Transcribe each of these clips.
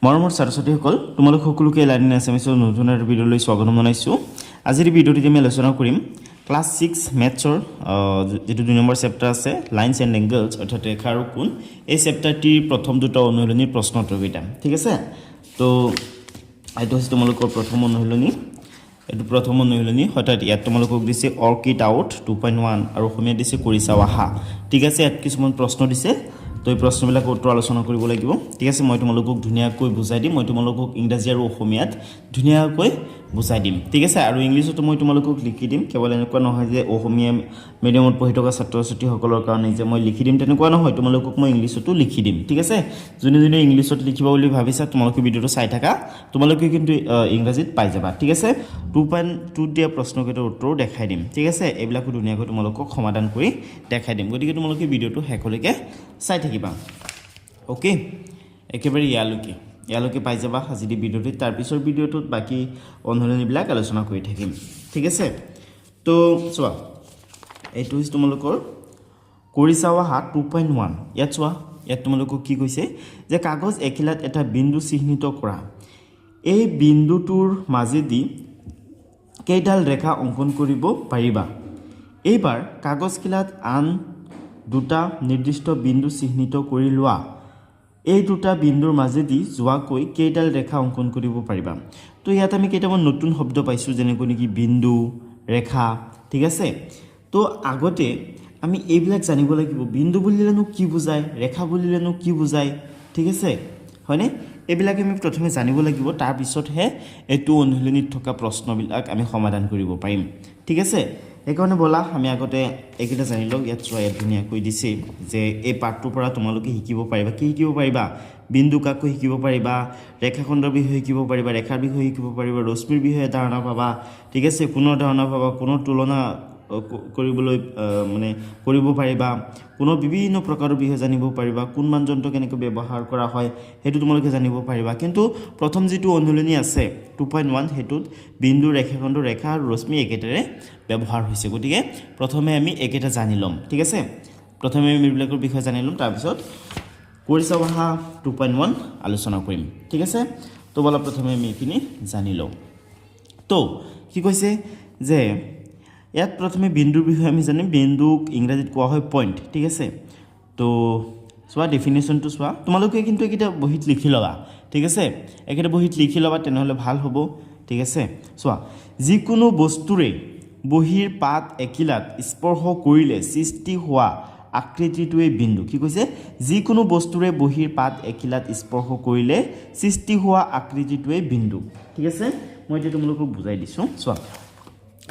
মৰমৰ ছাত্ৰ-ছাত্ৰীসকল তোমালোক সকলোকে লাৰ্নিং এছএমএছৰ নতুন এটা ভিডিঅ'লৈ স্বাগতম জনাইছোঁ। আজিৰ ভিডিঅ'টোত আমি আলোচনা কৰিম ক্লাছ 6 মেথছৰ যেটো 2 নম্বৰ চেপ্টাৰ আছে লাইনছ এণ্ড এংগলছ অৰ্থাৎ ৰেখা আৰু কোণ। এই চেপ্টাৰটিৰ প্ৰথম দুটা অনুশীলনীৰ প্ৰশ্ন উত্তৰকেইটা ঠিক আছে। তো এইটো হৈছে তোমালোকৰ প্ৰথম অনুশীলনী। এইটো প্ৰথম অনুশীলনী হঠাৎ ইয়াত তোমালোকক দিছে অৰ্কিড আউট 2.1 আৰু অসমীয়া দিছে কৰি চাও আহা ঠিক আছে। ইয়াত কিছুমান প্ৰশ্ন দিছে তো এই প্ৰশ্নবিলাক উত্তৰ আলোচনা কৰিব লাগিব ঠিক আছে। মই তোমালোকক ধুনীয়াকৈ বুজাই দিম, মই তোমালোকক ইংৰাজী আৰু অসমীয়াত ধুনীয়াকৈ বুজাই দিম ঠিক আছে। আৰু ইংলিছতো মই তোমালোকক লিখি দিম, কেৱল এনেকুৱা নহয় যে অসমীয়া মিডিয়ামত পঢ়ি থকা ছাত্ৰ ছাত্ৰীসকলৰ কাৰণে যে মই লিখি দিম তেনেকুৱা নহয়, তোমালোকক মই ইংলিছতো লিখি দিম ঠিক আছে। যোনে যোনে ইংলিছত লিখিবা বুলি ভাবিছা তোমালোকে ভিডিঅ'টো চাই থাকা, তোমালোকে কিন্তু ইংৰাজীত পাই যাবা ঠিক আছে। 2.2 দিয়া প্ৰশ্নকেইটাৰ উত্তৰ দেখাই দিম ঠিক আছে। এইবিলাকো ধুনীয়াকৈ তোমালোকক সমাধান কৰি দেখাই দিম, গতিকে তোমালোকে ভিডিঅ'টো শেষলৈকে চাই থাকিবা অ'কে। একেবাৰে ইয়ালৈকে পাই যাবা আজিৰ ভিডিঅ'টোত। তাৰপিছৰ ভিডিঅ'টোত বাকী অনুশীলনীবিলাক আলোচনা কৰি থাকিম ঠিক আছে। তো চোৱা এইটো হৈছে তোমালোকৰ কৰি চাও আহা 2.1। ইয়াত চোৱা, ইয়াত তোমালোকক কি কৈছে যে কাগজ এখিলাত এটা বিন্দু চিহ্নিত কৰা, এই বিন্দুটোৰ মাজেদি কেইডাল ৰেখা অংকন কৰিব পাৰিবা। এইবাৰ কাগজখিলাত আন দুটা নিৰ্দিষ্ট বিন্দু চিহ্নিত কৰি লোৱা, এই দুটা বিন্দুৰ মাজেদি যোৱাকৈ কেইডাল ৰেখা অংকন কৰিব পাৰিবা। তো ইয়াত আমি কেইটামান নতুন শব্দ পাইছোঁ যেনেকৈ নেকি বিন্দু, ৰেখা ঠিক আছে। তো আগতে আমি এইবিলাক জানিব লাগিব, বিন্দু বুলিলেনো কি বুজায়, ৰেখা বুলিলেনো কি বুজায় ঠিক আছে হয়নে। এইবিলাক আমি প্ৰথমে জানিব লাগিব, তাৰপিছতহে এইটো অনুশীলনীত থকা প্ৰশ্নবিলাক আমি সমাধান কৰিব পাৰিম ঠিক আছে। সেইকাৰণে ব'লা আমি আগতে এইকেইটা জানি লওক। ইয়াত চোৱা, ইয়াত ধুনীয়াকৈ দিছে যে এই পাঠটোৰ পৰা তোমালোকে শিকিব পাৰিবা, কি শিকিব পাৰিবা, বিন্দু কাকৈ শিকিব পাৰিবা, ৰেখাখণ্ডৰ বিষয়ে শিকিব পাৰিবা, ৰেখাৰ বিষয়ে শিকিব পাৰিবা, ৰশ্মিৰ বিষয়ে ধাৰণা পাবা ঠিক আছে, কোণৰ ধাৰণা পাবা, কোণৰ তুলনা কৰিবলৈ মানে কৰিব পাৰিবা, কোণৰ বিভিন্ন প্ৰকাৰৰ বিষয়ে জানিব পাৰিবা, কোন মানযন্ত্ৰ কেনেকৈ ব্যৱহাৰ কৰা হয় সেইটো তোমালোকে জানিব পাৰিবা। কিন্তু প্ৰথম যিটো অনুশীলনী আছে 2.1 সেইটোত বিন্দু, ৰেখাখণ্ড, ৰেখা আৰু ৰশ্মি একেটাৰে ব্যৱহাৰ হৈছে, গতিকে প্ৰথমে আমি একেটা জানি ল'ম ঠিক আছে। প্ৰথমে আমি এইবিলাকৰ বিষয়ে জানি ল'ম, তাৰপিছত কৰি চাও আহা 2.1 আলোচনা কৰিম ঠিক আছে। তো ব'লা প্ৰথমে আমি এইখিনি জানি লওঁ। তো কি কৈছে যে ইয়াত প্ৰথমে বিন্দুৰ বিষয়ে আমি জানিম, বিন্দুক ইংৰাজীত কোৱা হয় পইণ্ট ঠিক আছে। তো চোৱা ডেফিনেশ্যনটো চোৱা, তোমালোকে কিন্তু এইকেইটা বহীত লিখি ল'বা ঠিক আছে, এইকেইটা বহীত লিখি ল'বা তেনেহ'লে ভাল হ'ব ঠিক আছে। চোৱা, যিকোনো বস্তুৰে বহীৰ পাত এখিলাত স্পৰ্শ কৰিলে সৃষ্টি হোৱা আকৃতিটোৱেই বিন্দু। কি কৈছে, যিকোনো বস্তুৰে বহীৰ পাত এখিলাত স্পৰ্শ কৰিলে সৃষ্টি হোৱা আকৃতিটোৱেই বিন্দু ঠিক আছে। মই এতিয়া তোমালোকক বুজাই দিছোঁ। চোৱা,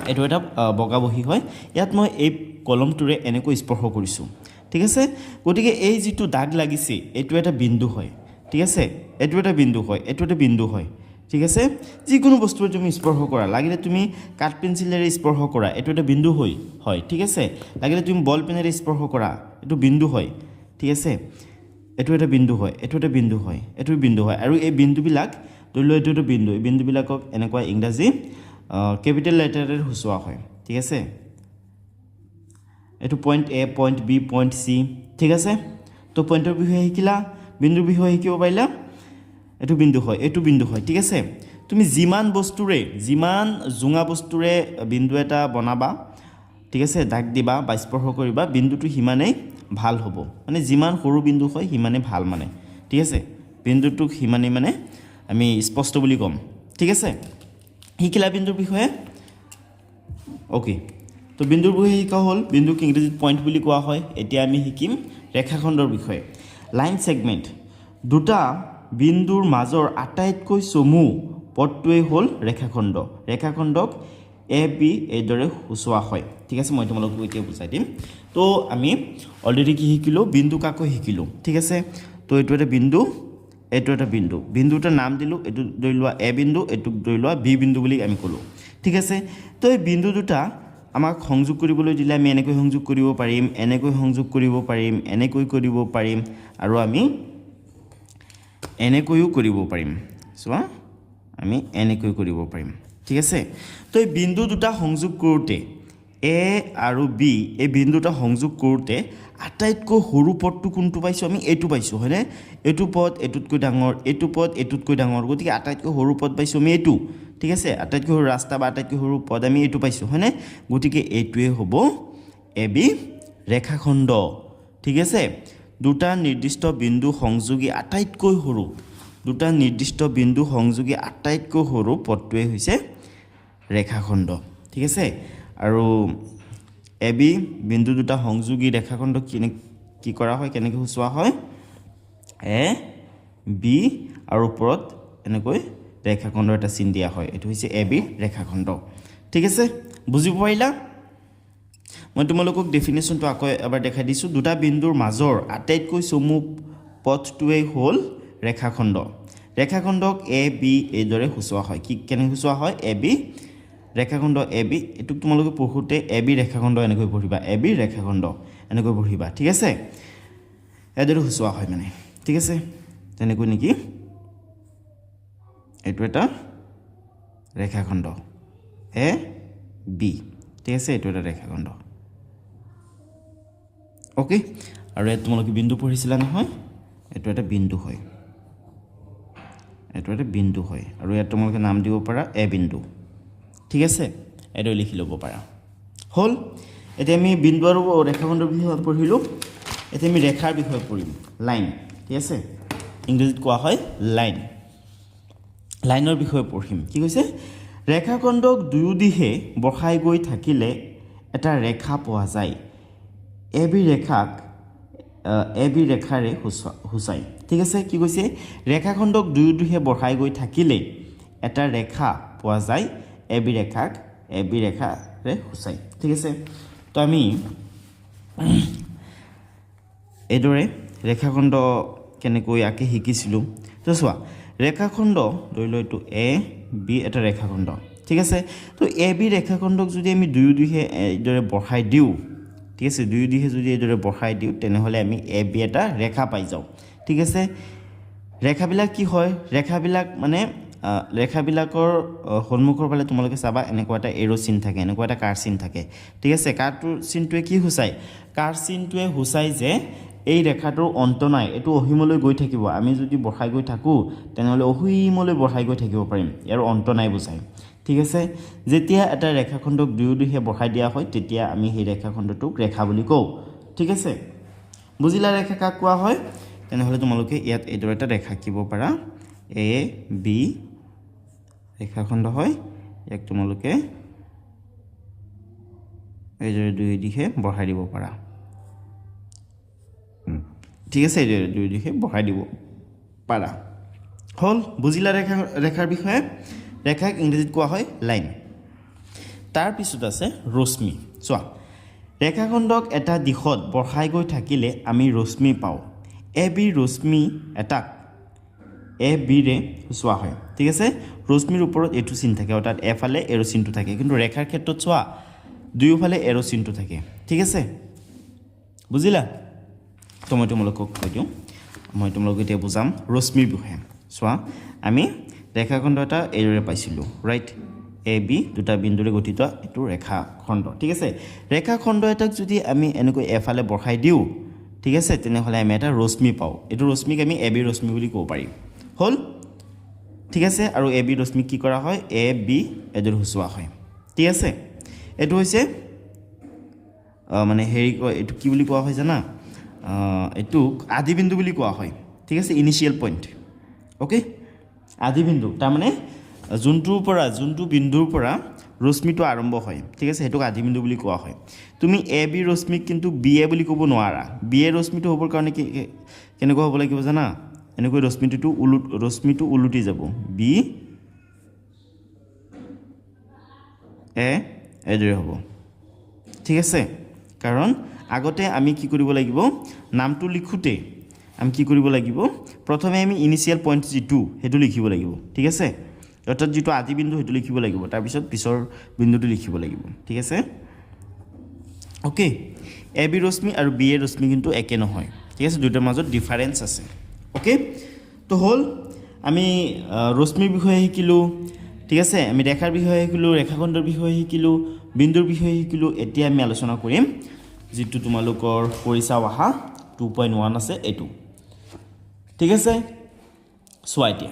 এইটো এটা বগা বহী হয়, ইয়াত মই এই কলমটোৰে এনেকৈ স্পৰ্শ কৰিছোঁ ঠিক আছে, গতিকে এই যিটো দাগ লাগিছে এইটো এটা বিন্দু হয় ঠিক আছে, এইটো এটা বিন্দু হয়, এইটো এটা বিন্দু হয় ঠিক আছে। যিকোনো বস্তুৰে তুমি স্পৰ্শ কৰা, লাগিলে তুমি কাঠ পেঞ্চিলেৰে স্পৰ্শ কৰা, এইটো এটা বিন্দু হয় ঠিক আছে, লাগিলে তুমি বল পেনেৰে স্পৰ্শ কৰা এইটো বিন্দু হয় ঠিক আছে, এইটো এটা বিন্দু হয়, এইটো এটা বিন্দু হয়, এইটো বিন্দু হয়। আৰু এই বিন্দুবিলাক ধৰি লোৱা এইটো এটা বিন্দু, এই বিন্দুবিলাকক এনেকুৱা ইংৰাজী কেপিটেল লেটাৰেৰে সূচোৱা হয় ঠিক আছে। এইটো পইণ্ট এ, পইণ্ট বি, পইণ্ট চি ঠিক আছে। তো পইণ্টৰ বিষয়ে শিকিলা, বিন্দুৰ বিষয়ে শিকিব পাৰিলা, এইটো বিন্দু হয়, এইটো বিন্দু হয় ঠিক আছে। তুমি যিমান জোঙা বস্তুৰে বিন্দু এটা বনাবা ঠিক আছে, দাগ দিবা বা স্পৰ্শ কৰিবা, বিন্দুটো সিমানেই ভাল হ'ব, মানে যিমান সৰু বিন্দু হয় সিমানেই ভাল মানে ঠিক আছে। বিন্দুটোক সিমানেই মানে আমি স্পষ্ট বুলি ক'ম ঠিক আছে। শিকিলা বিন্দুৰ বিষয়ে অ'কে। তো বিন্দুৰ বিষয়ে শিকা হ'ল, বিন্দুক ইংৰাজীত পইণ্ট বুলি কোৱা হয়। এতিয়া আমি শিকিম ৰেখাখণ্ডৰ বিষয়ে। লাইন ছেগমেণ্ট, দুটা বিন্দুৰ মাজৰ আটাইতকৈ চমু পথটোৱেই হ'ল ৰেখাখণ্ড। ৰেখাখণ্ডক এ বি এইদৰে সূচোৱা হয় ঠিক আছে। মই তোমালোকক এতিয়া বুজাই দিম। তো আমি অলৰেডি কি শিকিলোঁ, বিন্দু কাকৈ শিকিলোঁ ঠিক আছে। তো এইটো এটা বিন্দু, এইটো এটা বিন্দু, বিন্দু এটা নাম দিলোঁ, এইটো ধৰি লোৱা এ বিন্দু, এইটোক ধৰি লোৱা বি বিন্দু বুলি আমি ক'লোঁ ঠিক আছে। তো এই বিন্দু দুটা আমাক সংযোগ কৰিবলৈ দিলে আমি এনেকৈ সংযোগ কৰিব পাৰিম, এনেকৈ সংযোগ কৰিব পাৰিম, এনেকৈ কৰিব পাৰিম, আৰু আমি এনেকৈও কৰিব পাৰিম। চোৱা, আমি এনেকৈ কৰিব পাৰিম ঠিক আছে। তো এই বিন্দু দুটা সংযোগ কৰোঁতে এ আৰু বি এই বিন্দুটা সংযোগ কৰোঁতে আটাইতকৈ সৰু পদটো কোনটো পাইছোঁ আমি এইটো পাইছোঁ হয়নে এইটো পদ এইটোতকৈ ডাঙৰ এইটো পদ এইটোতকৈ ডাঙৰ গতিকে আটাইতকৈ সৰু পদ পাইছোঁ আমি এইটো ঠিক আছে আটাইতকৈ সৰু ৰাস্তা বা আটাইতকৈ সৰু পদ আমি এইটো পাইছোঁ হয়নে গতিকে এইটোৱে হ'ব এ বি ৰেখাখণ্ড ঠিক আছে দুটা নিৰ্দিষ্ট বিন্দু সংযোগী আটাইতকৈ সৰু দুটা নিৰ্দিষ্ট বিন্দু সংযোগী আটাইতকৈ সৰু পদটোৱে হৈছে ৰেখাখণ্ড ঠিক আছে আৰু এ বি বিন্দু দুটা সংযোগী ৰেখাখণ্ড কি কৰা হয় কেনেকৈ সূচোৱা হয় এ বি আৰু ওপৰত এনেকৈ ৰেখাখণ্ড এটা চিন দিয়া হয় এইটো হৈছে এ বি ৰেখাখণ্ড ঠিক আছে বুজিব পাৰিলা মই তোমালোকক ডেফিনেশ্যনটো আকৌ এবাৰ দেখাই দিছোঁ দুটা বিন্দুৰ মাজৰ আটাইতকৈ চমু পথটোৱেই হ'ল ৰেখাখণ্ড ৰেখাখণ্ডক এ বি এইদৰে সূচোৱা হয় কি কেনেকৈ সূচোৱা হয় এ বি ৰেখাখণ্ড এ বি এইটোক তোমালোকে পঢ়োঁতে এ বি ৰেখাখণ্ড এনেকৈ পঢ়িবা এ বি ৰেখাখণ্ড এনেকৈ পঢ়িবা ঠিক আছে এইদৰে সূচোৱা হয় মানে ঠিক আছে তেনেকৈ নেকি এইটো এটা ৰেখাখণ্ড এ বি ঠিক আছে এইটো এটা ৰেখাখণ্ড অ'কে আৰু ইয়াত তোমালোকে বিন্দু পঢ়িছিলা নহয় এইটো এটা বিন্দু হয় এইটো এটা বিন্দু হয় আৰু ইয়াত তোমালোকে নাম দিব পাৰা এ বিন্দু ঠিক আছে এইটো লিখি ল'ব পাৰা হ'ল এতিয়া আমি বিন্দু আৰু ৰেখাখণ্ডৰ বিষয়ে পঢ়িলোঁ এতিয়া আমি ৰেখাৰ বিষয়ে পঢ়িম লাইন ঠিক আছে ইংৰাজীত কোৱা হয় লাইন লাইনৰ বিষয়ে পঢ়িম কি কৈছে ৰেখাখণ্ডক দুয়ো দিশে বঢ়াই গৈ থাকিলে এটা ৰেখা পোৱা যায় এ বি ৰেখাৰে সূচায় ঠিক আছে কি কৈছে ৰেখাখণ্ডক দুয়ো দিশে বঢ়াই গৈ থাকিলে এটা ৰেখা পোৱা যায় এ বি ৰেখাৰে সূচায় ঠিক আছে তো আমি এইদৰে ৰেখাখণ্ড কেনেকৈ আঁকি শিকিছিলোঁ তো চোৱা ৰেখাখণ্ড ধৰি লওঁ এইটো এ বি এটা ৰেখাখণ্ড ঠিক আছে তো এ বি ৰেখাখণ্ডক যদি আমি দুয়ো দিশে এইদৰে বঢ়াই দিওঁ ঠিক আছে দুয়ো দিশে যদি এইদৰে বঢ়াই দিওঁ তেনেহ'লে আমি এ বি এটা ৰেখা পাই যাওঁ ঠিক আছে ৰেখাবিলাক কি হয় ৰেখাবিলাক মানে ৰেখাবিলাকৰ সন্মুখৰ ফালে তোমালোকে চাবা এনেকুৱা এটা এৰো চিন থাকে এনেকুৱা এটা কাৰ চিন থাকে ঠিক আছে কাৰটোৰ চিনটোৱে কি সূচায় কাৰ চিনটোৱে সূচায় যে এই ৰেখাটোৰ অন্ত নাই এইটো অসীমলৈ গৈ থাকিব আমি যদি বঢ়াই গৈ থাকোঁ তেনেহ'লে অসীমলৈ বঢ়াই গৈ থাকিব পাৰিম ইয়াৰ অন্ত নাই বুজায় ঠিক আছে যেতিয়া এটা ৰেখাখণ্ডক দুয়ো দিশে বঢ়াই দিয়া হয় তেতিয়া আমি সেই ৰেখাখণ্ডটোক ৰেখা বুলি কওঁ ঠিক আছে বুজিলা ৰেখা কাক কোৱা হয় তেনেহ'লে তোমালোকে ইয়াত এইদৰে এটা ৰেখা আঁকিব পাৰা এ বি ৰেখাখণ্ড হয় ইয়াক তোমালোকে এইদৰে দুয়ো দিশে বঢ়াই দিব পাৰা ঠিক আছে এইদৰে দুয়ো দিশে বঢ়াই দিব পাৰা হ'ল বুজিলা ৰেখাৰ বিষয়ে ৰেখাক ইংৰাজীত কোৱা হয় লাইন তাৰপিছত আছে ৰশ্মি চোৱা ৰেখাখণ্ডক এটা দিশত বঢ়াই গৈ থাকিলে আমি ৰশ্মি পাওঁ এ বি ৰশ্মি এটাক এ বিৰে সূচোৱা হয় ঠিক আছে ৰশ্মিৰ ওপৰত এইটো চিন থাকে অৰ্থাৎ এফালে এৰো চিনটো থাকে কিন্তু ৰেখাৰ ক্ষেত্ৰত চোৱা দুয়োফালে এৰো চিনটো থাকে ঠিক আছে বুজিলা তো মই তোমালোকক কৈ দিওঁ মই তোমালোকক এতিয়া বুজাম ৰশ্মিৰ বিষয়ে চোৱা আমি ৰেখাখণ্ড এটা এইদৰে পাইছিলোঁ ৰাইট এ বি দুটা বিন্দুৰে গঠিত এইটো ৰেখাখণ্ড ঠিক আছে ৰেখাখণ্ড এটাক যদি আমি এনেকৈ এফালে বঢ়াই দিওঁ ঠিক আছে তেনেহ'লে আমি এটা ৰশ্মি পাওঁ এইটো ৰশ্মিক আমি এ বি ৰশ্মি বুলি ক'ব পাৰিম হ'ল ঠিক আছে আৰু এ বি ৰশ্মিক কি কৰা হয় এ বি এইদৰে সূচোৱা হয় ঠিক আছে এইটো হৈছে মানে হেৰি এইটো কি বুলি কোৱা হয় জানা এইটোক আদিবিন্দু বুলি কোৱা হয় ঠিক আছে ইনিচিয়েল পইণ্ট অ'কে আদিবিন্দু তাৰমানে যোনটো বিন্দুৰ পৰা ৰশ্মিটো আৰম্ভ হয় ঠিক আছে সেইটোক আদিবিন্দু বুলি কোৱা হয় তুমি এ বি ৰশ্মিক কিন্তু বি এ বুলি ক'ব নোৱাৰা বি এ ৰশ্মিটো হ'বৰ কাৰণে কেনেকুৱা হ'ব লাগিব জানা এনেকৈ ৰশ্মিটো ওলোটি যাব বি এ এইদৰে হ'ব ঠিক আছে কাৰণ আগতে আমি কি কৰিব লাগিব নামটো লিখোঁতে আমি কি কৰিব লাগিব প্ৰথমে আমি ইনিচিয়েল পইণ্ট যিটো সেইটো লিখিব লাগিব ঠিক আছে অৰ্থাৎ যিটো আদি বিন্দু সেইটো লিখিব লাগিব তাৰপিছত পিছৰ বিন্দুটো লিখিব লাগিব ঠিক আছে অ'কে এ বি ৰশ্মি আৰু বি এ ৰশ্মি কিন্তু একে নহয় ঠিক আছে দুয়োটাৰ মাজত ডিফাৰেঞ্চ আছে অ'কে তো হ'ল আমি ৰশ্মিৰ বিষয়ে শিকিলোঁ ঠিক আছে আমি ৰেখাৰ বিষয়ে শিকিলোঁ ৰেখাখণ্ডৰ বিষয়ে শিকিলোঁ বিন্দুৰ বিষয়ে শিকিলোঁ এতিয়া আমি আলোচনা কৰিম যেটো তোমালোকৰ পৰীক্ষা অহা 2.1 আছে এটো ঠিক আছে সোৱা এতিয়া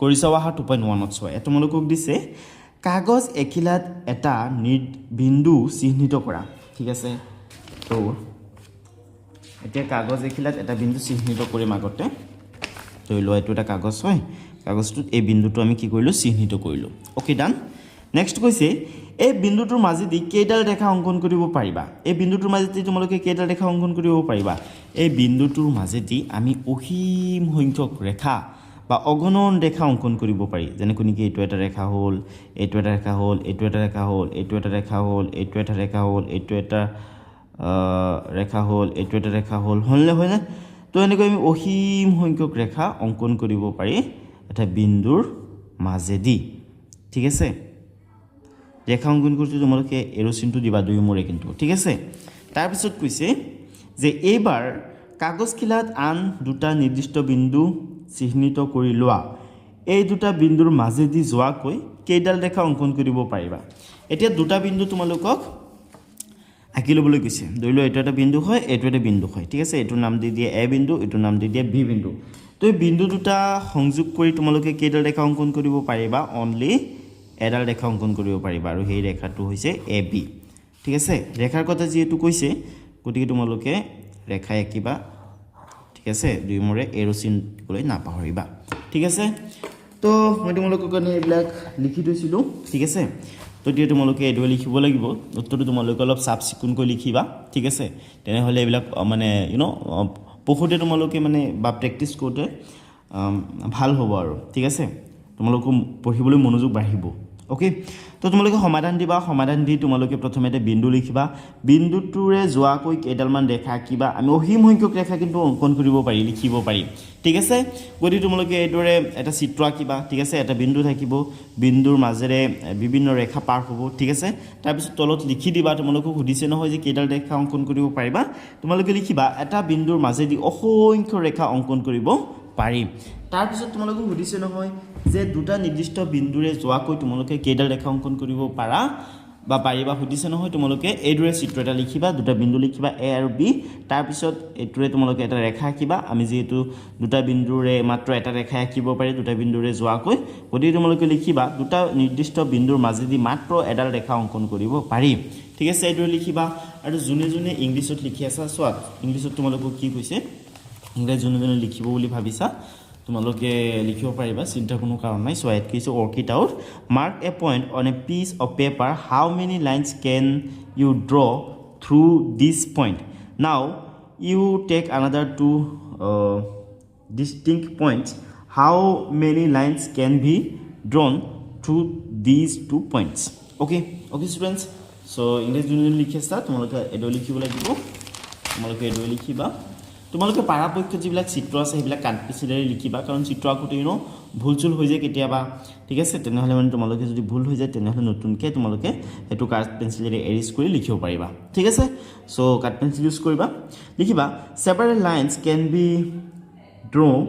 কৰিছা অহা 2.1 ত সোৱা তোমালোকক দিছে কাগজ এখিলাত এটা বিন্দু চিহ্নিত কৰা ঠিক আছে তো এতিয়া কাগজ এখিলাত এটা বিন্দু চিহ্নিত কৰিম আগতে তো লো এটো এটা কাগজ হয় কাগজটোত এই বিন্দুটো আমি কি কৰিলো চিহ্নিত কৰিলো ওকে ডান নেক্সট কৈছে এই বিন্দুটোৰ মাজেদি কেইডাল ৰেখা অংকন কৰিব পাৰিবা এই বিন্দুটোৰ মাজেদি তোমালোকে কেইডাল ৰেখা অংকন কৰিব পাৰিবা এই বিন্দুটোৰ মাজেদি আমি অসীম সংখ্যক ৰেখা বা অগণন ৰেখা অংকন কৰিব পাৰি যেনে কোনিকি এটো এটা ৰেখা হ'ল এটো এটা ৰেখা হ'ল এটো এটা ৰেখা হ'ল এটো এটা ৰেখা হ'ল এটো এটা ৰেখা হ'ল এটো এটা ৰেখা হ'ল এটো এটা ৰেখা হ'ল হলনে হয়নে তো এনেকৈ আমি অসীম সংখ্যক ৰেখা অংকন কৰিব পাৰি এটা বিন্দুৰ মাজেদি ঠিক আছে ৰেখা অংকন কৰিতে তোমালোকে এৰো চিনটো দিবা দুই মোৰে কিন্তু ঠিক আছে তাৰ পিছত কৈছে যে এইবাৰ কাগজখিলাত আন দুটা নিৰ্দিষ্ট বিন্দু চিহ্নিত কৰি লোৱা এই দুটা বিন্দুৰ মাজেদি যোৱাকৈ কেইডাল ৰেখা অংকন কৰিব পাৰিবা এতিয়া দুটা বিন্দু তোমালোকক আঁকি ল'বলৈ কৈছে ধৰি লও এটো এটা বিন্দু হয় এটো এটা বিন্দু হয় ঠিক আছে এটো নাম দি দিয়ে এ বিন্দু এটো নাম দি দিয়ে বি বিন্দু তো এই বিন্দু দুটা সংযোগ কৰি তোমালোকে কেইডাল ৰেখা অংকন কৰিব পাৰিবা অনলি এডাল ৰেখা অংকন কৰিব পাৰিবা আৰু সেই ৰেখাটো হৈছে এ বি ঠিক আছে ৰেখাৰ কথা যেটো কৈছে গতিকে তোমালোকে ৰেখা আঁকিবা ঠিক আছে দুই মোৰে এৰো চিন দিবলৈ নাপাহৰিবা ঠিক আছে তো মই তোমালোকৰ কাৰণে এইবিলাক লিখি থৈছিলো ঠিক আছে তো এতিয়া তোমালোকে এডো লিখিব লাগিব উত্তৰটো তোমালোকে অলপ সাফ চিকুণকৈ লিখিবা ঠিক আছে তেনেহলে এইবিলাক মানে ইউ নো পঢ়োতে তোমালোকে মানে বা প্ৰেক্টিস কৰোতে ভাল হ'ব আৰু ঠিক আছে তোমালোক পঢ়িবলৈ মনোযোগ বাঢ়িব ওকে তো তোমালোকে সমাধান দিবা সমাধান দি তোমালোকে প্ৰথমে এটা বিন্দু লিখিবা বিন্দুটোৰে যোৱাকৈ কেইডালমান ৰেখা কিবা আমি অসীম সংখ্যক ৰেখা কিন্তু অংকন কৰিব পাৰি লিখিব পাৰি ঠিক আছে গতি তোমালোকে এদৰে এটা চিত্ৰ আঁকিবা ঠিক আছে এটা বিন্দু থাকিব বিন্দুৰ মাজেৰে বিভিন্ন ৰেখা পাৰ হ'ব ঠিক আছে তাৰ পিছত তলত লিখি দিবা তোমালোকক সুধিছে নহয় যে কেইডাল ৰেখা অংকন কৰিব পাৰিবা তোমালোকে লিখিবা এটা বিন্দুৰ মাজেদি অসংখ্য ৰেখা অংকন কৰিব পাৰি তাৰ পিছত তোমালোকক সুধিছে নহয় যে দুটা নিৰ্দিষ্ট বিন্দুৰে যোৱাকৈ তোমালোকে কেইডাল ৰেখা অংকন কৰিব পাৰা বা পাৰিবা সুধিছে নহয় তোমালোকে এইদৰে চিত্ৰ এটা লিখিবা দুটা বিন্দু লিখিবা এ আৰু বি তাৰ পিছত এটোৰে তোমালোকে এটা ৰেখা আঁকিবা আমি যেহেতু দুটা বিন্দুৰে মাত্ৰ এটা ৰেখা আঁকিব পাৰি দুটা বিন্দুৰে যোৱাকৈ গতিকে তোমালোকে লিখিবা দুটা নিৰ্দিষ্ট বিন্দুৰ মাজেদি মাত্ৰ এডাল ৰেখা অংকন কৰিব পাৰি ঠিক আছে এইদৰে লিখিবা আৰু জুনে জুনে ইংলিছত লিখি আছা সোৱা ইংলিছত তোমালোকক কি কৈছে ইংৰাজী জুনে জুনে লিখিব বুলি ভাবিছা তোমালোকে লিখিব পাৰিবা চিন্তা কোনো কাৰণ নাই সো এট কৈছে work it out mark a point on a piece of paper how many lines can you draw through this point now you take another two distinct points how many lines can be drawn through these 2 points okay students so english junior likhesa তোমালোকে ado লিখিব লাগিব তোমালোকে ado লিখিবা তোমালোকে পাৰাপক্ষ যিবিলাক চিত্ৰ আছে সেইবিলাক কাট পেঞ্চিলেৰে লিখিবা কাৰণ চিত্ৰ আঁকোতে ভুলচুল হৈ যায় কেতিয়াবা ঠিক আছে তেনেহলে মানে তোমালোকে যদি ভুল হৈ যায় তেনেহলে নতুনকৈ তোমালোকে এটো কাট পেঞ্চিলেৰে এৰেজ কৰি লিখিব পাৰিবা ঠিক আছে সো কাট পেঞ্চিল ইউজ কৰিবা লিখিবা several lines can be drawn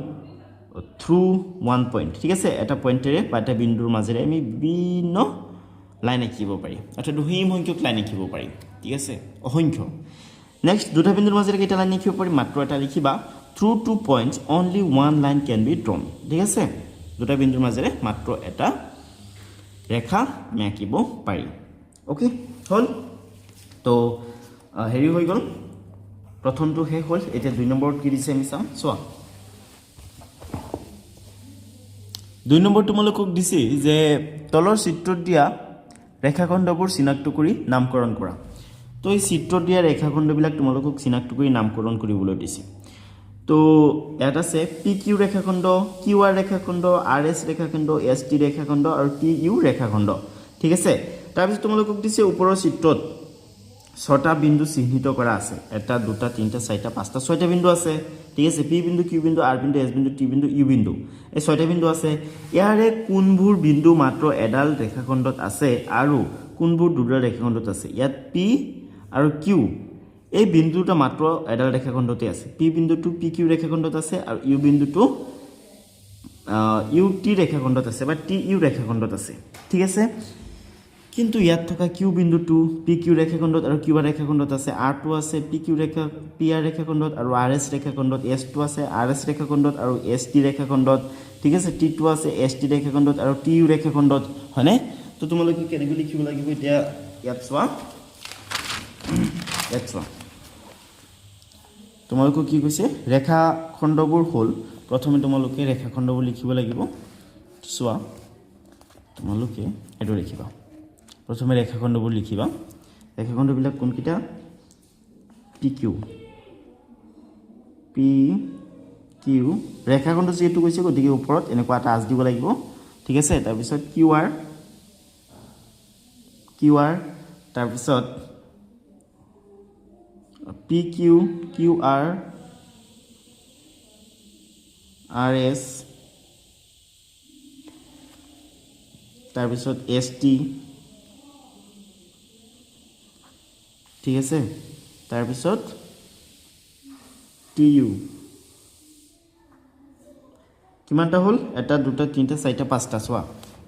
through one point ঠিক আছে এটা পইণ্টেৰে বা এটা বিন্দুৰ মাজেৰে আমি বিভিন্ন লাইন আঁকিব পাৰি অৰ্থাৎ অসীম সংখ্যক লাইন আঁকিব পাৰি ঠিক আছে অসংখ্য Next, দুটা বিন্দুৰ মাজেৰে কেইটা লাইন লিখিব পাৰি মাত্ৰ এটা লিখিবা through 2 points only one line can be drawn ঠিক আছে দুটা বিন্দুৰ মাজেৰে মাত্ৰ এটা ৰেখা আমি আঁকিব পাৰি ওকে হল তো হেৰি হৈ গল প্ৰথমটো হে হল এতিয়া দুই নম্বৰত কি দিছে আমি চাম সোৱা দুই নম্বৰ তোমালোকক দিছে যে তলৰ চিত্ৰত দিয়া ৰেখাখণ্ডবোৰ চিনাক্ত কৰি নামকৰণ কৰা তো এই চিত্ৰ দিয়া ৰেখাখণ্ডবিলাক তোমালোকক চিনাক্ত কৰি নামকৰণ কৰিবলৈ দিছে তো ইয়াত আছে পি কিউ ৰেখাখণ্ড কিউ আৰ ৰেখাখণ্ড আৰ এছ ৰেখাখণ্ড এছ টি ৰেখাখণ্ড আৰু টি ইউ ৰেখাখণ্ড ঠিক আছে তাৰপিছত তোমালোকক দিছে ওপৰৰ চিত্ৰত ছটা বিন্দু চিহ্নিত কৰা আছে এটা দুটা তিনিটা চাৰিটা পাঁচটা ছয়টা বিন্দু আছে ঠিক আছে পি বিন্দু কিউ বিন্দু আৰ বিন্দু এছ বিন্দু টি বিন্দু ইউ বিন্দু এই ছয়টা বিন্দু আছে ইয়াৰে কোনবোৰ বিন্দু মাত্ৰ এডাল ৰেখাখণ্ডত আছে আৰু কোনবোৰ দুটা ৰেখাখণ্ডত আছে ইয়াত পি আৰু কিউ এই বিন্দুটা মাত্ৰ এডাল ৰেখাখণ্ডতে আছে পি বিন্দুটো পি কিউ ৰেখাখণ্ডত আছে আৰু ইউ বিন্দুটো ইউ টি ৰেখাখণ্ডত আছে বা টি ইউ ৰেখাখণ্ডত আছে ঠিক আছে কিন্তু ইয়াত থকা কিউ বিন্দুটো পি কিউ ৰেখাখণ্ডত আৰু কিউ আৰ ৰেখাখণ্ডত আছে আৰ টো আছে পি কিউ ৰেখা পি আৰ ৰেখাখণ্ডত আৰু আৰ এছ ৰেখাখণ্ডত এছ টো আছে আৰ এছ ৰেখাখণ্ডত আৰু এছ টি ৰেখাখণ্ডত ঠিক আছে টি টো আছে এছ টি ৰেখাখণ্ডত আৰু টি ইউ ৰেখাখণ্ডত হয়নে তো তোমালোকে কেনেকৈ লিখিব লাগিব এতিয়া ইয়াত চোৱা তোমালোকক কি কৈছে ৰেখাখণ্ডবোৰ হ'ল প্ৰথমে তোমালোকে ৰেখাখণ্ডবোৰ লিখিব লাগিব চোৱা তোমালোকে এইটো লিখিবা প্ৰথমে ৰেখাখণ্ডবোৰ লিখিবা ৰেখাখণ্ডবিলাক কোনকেইটা পি কিউ ৰেখাখণ্ড যিহেতু কৈছে গতিকে ওপৰত এনেকুৱা এটা আঁচ দিব লাগিব ঠিক আছে তাৰপিছত কিউ আৰ তাৰপিছত P Q R R S তাৰপিছত এছ টি ঠিক আছে তাৰপিছত টি ইউ কিমানটা হ'ল এটা দুটা তিনিটা চাৰিটা পাঁচটা চোৱা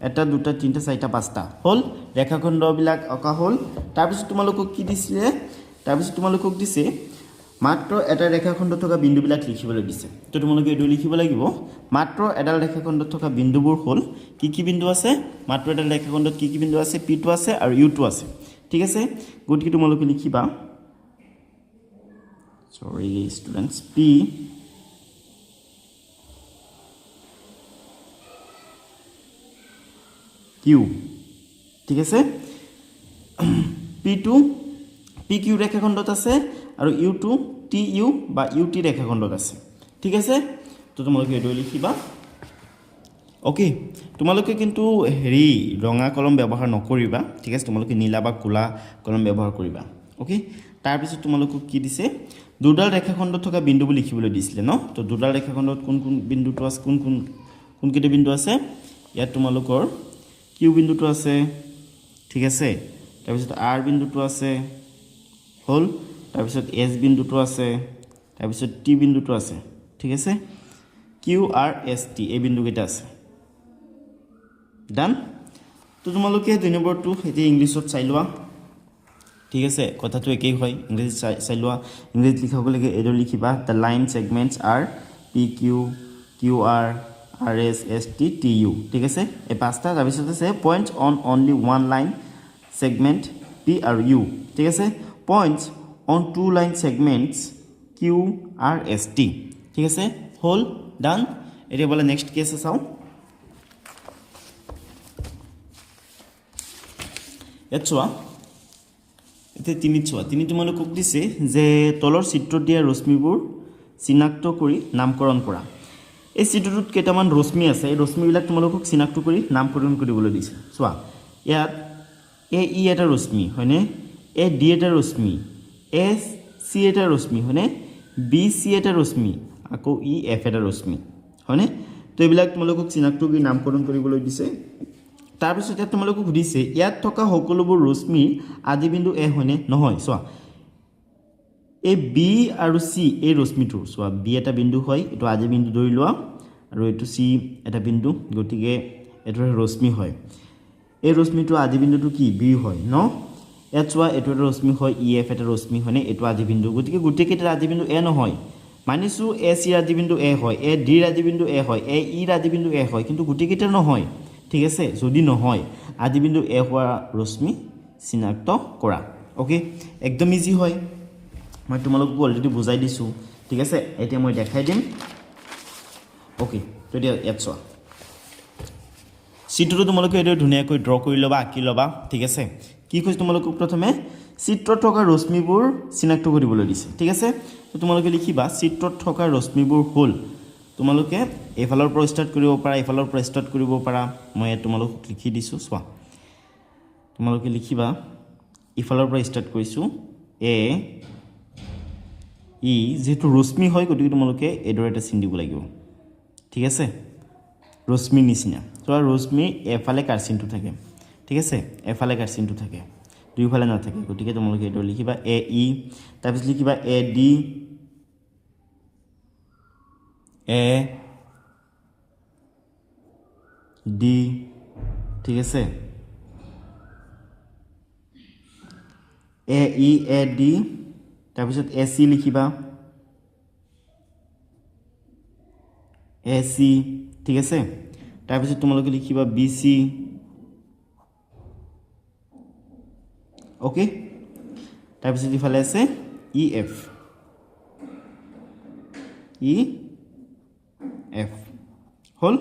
এটা দুটা তিনিটা চাৰিটা পাঁচটা হ'ল ৰেখাখণ্ডবিলাক অঁকা হ'ল তাৰপিছত তোমালোকক কি দিছিলে তাৰপিছত তোমালোকক দিছে মাত্ৰ এটা ৰেখাখণ্ড থকা বিন্দুবিলাক লিখিবলৈ দিছে তো তোমালোকে এইটো লিখিব লাগিব মাত্ৰ এডাল ৰেখাখণ্ডত থকা বিন্দুবোৰ হ'ল কি বিন্দু আছে মাত্ৰ এডাল ৰেখাখণ্ডত কি বিন্দু আছে পি টো আছে আৰু ইউ টো আছে ঠিক আছে গতিকে তোমালোকে লিখিবা সৰি ষ্টুডেণ্টছ পি কিউ ঠিক আছে পি কিউ ৰেখাখণ্ডত আছে আৰু ইউ টু টি ইউ বা ইউ টি ৰেখাখণ্ডত আছে ঠিক আছে তো তোমালোকে এইটো লিখিবা ওকে তোমালোকে কিন্তু হেৰি ৰঙা কলম ব্যৱহাৰ নকৰিবা ঠিক আছে তোমালোকে নীলা বা ক'লা কলম ব্যৱহাৰ কৰিবা ওকে তাৰপিছত তোমালোকক কি দিছে দুডাল ৰেখাখণ্ডত থকা বিন্দুবোৰ লিখিবলৈ দিছিলে ন তো দুডাল ৰেখাখণ্ডত কোন বিন্দুটো আছে কোনকেইটা বিন্দু আছে ইয়াত তোমালোকৰ কিউ বিন্দুটো আছে ঠিক আছে তাৰপিছত আৰ বিন্দুটো আছে হ'ল তাৰপিছত এছ বিন্দুটো আছে তাৰপিছত টি বিন্দুটো আছে ঠিক আছে কিউ আৰ এছ টি এই বিন্দুকেইটা আছে ডান তো তোমালোকে 2 নম্বৰটো এতিয়া ইংলিছত চাই লোৱা ঠিক আছে কথাটো একেই হয় ইংলিছত চাই লোৱা ইংলিছত লিখাব লাগে এইটো লিখিবা the line segments are P Q R R S S T T U ঠিক আছে এই পাঁচটা তাৰপিছত আছে points on only one line segment P আৰু ইউ ঠিক আছে points on two line segments Q R S T ঠিক আছে হ'ল ডান এতিয়া বলে নেক্সট কেছ চাওঁ ইয়াত চোৱা এতিয়া তিনি তোমালোকক দিছে যে তলৰ চিত্ৰত দিয়া ৰশ্মিবোৰ চিনাক্ত কৰি নামকৰণ কৰা এই চিত্ৰটোত কেইটামান ৰশ্মি আছে এই ৰশ্মিবিলাক তোমালোকক চিনাক্ত কৰি নামকৰণ কৰিবলৈ দিছে চোৱা ইয়াত এ ই এটা ৰশ্মি হয়নে এ ডি এটা ৰশ্মি এ চি এটা ৰশ্মি হয়নে বি চি এটা ৰশ্মি আকৌ ই এফ এটা ৰশ্মি হয়নে তো এইবিলাক তোমালোকক চিনাক্ত কৰি নামকৰণ কৰিবলৈ দিছে তাৰপিছত ইয়াত তোমালোকক সুধিছে ইয়াত থকা সকলোবোৰ ৰশ্মিৰ আদি বিন্দু এ হয়নে নহয় চোৱা এই বি আৰু চি এই ৰশ্মিটো চোৱা বি এটা বিন্দু হয় এটো আদি বিন্দু ধৰি লোৱা আৰু এটো চি এটা বিন্দু গতিকে এটো ৰশ্মি হয় এই ৰশ্মিটো আদি বিন্দুটো কি বি হয় ন ইয়াত চোৱা এটো এটা ৰশ্মি হয় ই এফ এটা ৰশ্মি হয়নে এটো আদি বিন্দু গতিকে গোটেইকেইটাৰ আদি বিন্দু এ নহয় মানিছো এ চি আদি বিন্দু এ হয় এ ডি আদি বিন্দু এ হয় এ ই আদি বিন্দু এ হয় কিন্তু গোটেইকেইটাৰ নহয় ঠিক আছে যদি নহয় আদি বিন্দু এ হোৱা ৰশ্মি চিনাক্ত কৰা ওকে একদম ইজি হয় মই তোমালোকক অলৰেডি বুজাই দিছো ঠিক আছে এতিয়া মই দেখাই দিম ওকে তো ইয়াত চোৱা চিত্ৰটো তোমালোকে এইটো ধুনীয়াকৈ ড্ৰ কৰি ল'বা আঁকি ল'বা ঠিক আছে কি কৈছে তোমালোকক প্ৰথমে চিত্ৰত থকা ৰশ্মিবোৰ চিনাক্ত কৰিবলৈ দিছে ঠিক আছে তো তোমালোকে লিখিবা চিত্ৰত থকা ৰশ্মিবোৰ হ'ল তোমালোকে এফালৰ পৰা ষ্টাৰ্ট কৰিব পাৰা এফালৰ পৰা ষ্টাৰ্ট কৰিব পাৰা মই তোমালোকক লিখি দিছো চোৱা তোমালোকে লিখিবা ইফালৰ পৰা ষ্টাৰ্ট কৰিছো এ ই যেটো ৰশ্মি হয় গতিকে তোমালোকে এডৰ এটা চিন দিব লাগিব ঠিক আছে ৰশ্মি নিচিনা চোৱা ৰশ্মি এফালে কাৰ চিনটো থাকে ঠিক আছে এফালে কাৰ চিনটো থাকে দুইফালে নাথাকে গতিকে তোমালোকে এডৰ লিখিবা এ ই তাৰপিছত লিখিবা এ ডি এ ডি ঠিক আছে এ ই এ ডি তাৰপিছত এ চি লিখিবা এ চি ঠিক আছে তাৰপিছত তোমালোকে লিখিবা বি চি ওকে তাৰপিছত ইফালে আছে ই এফ হল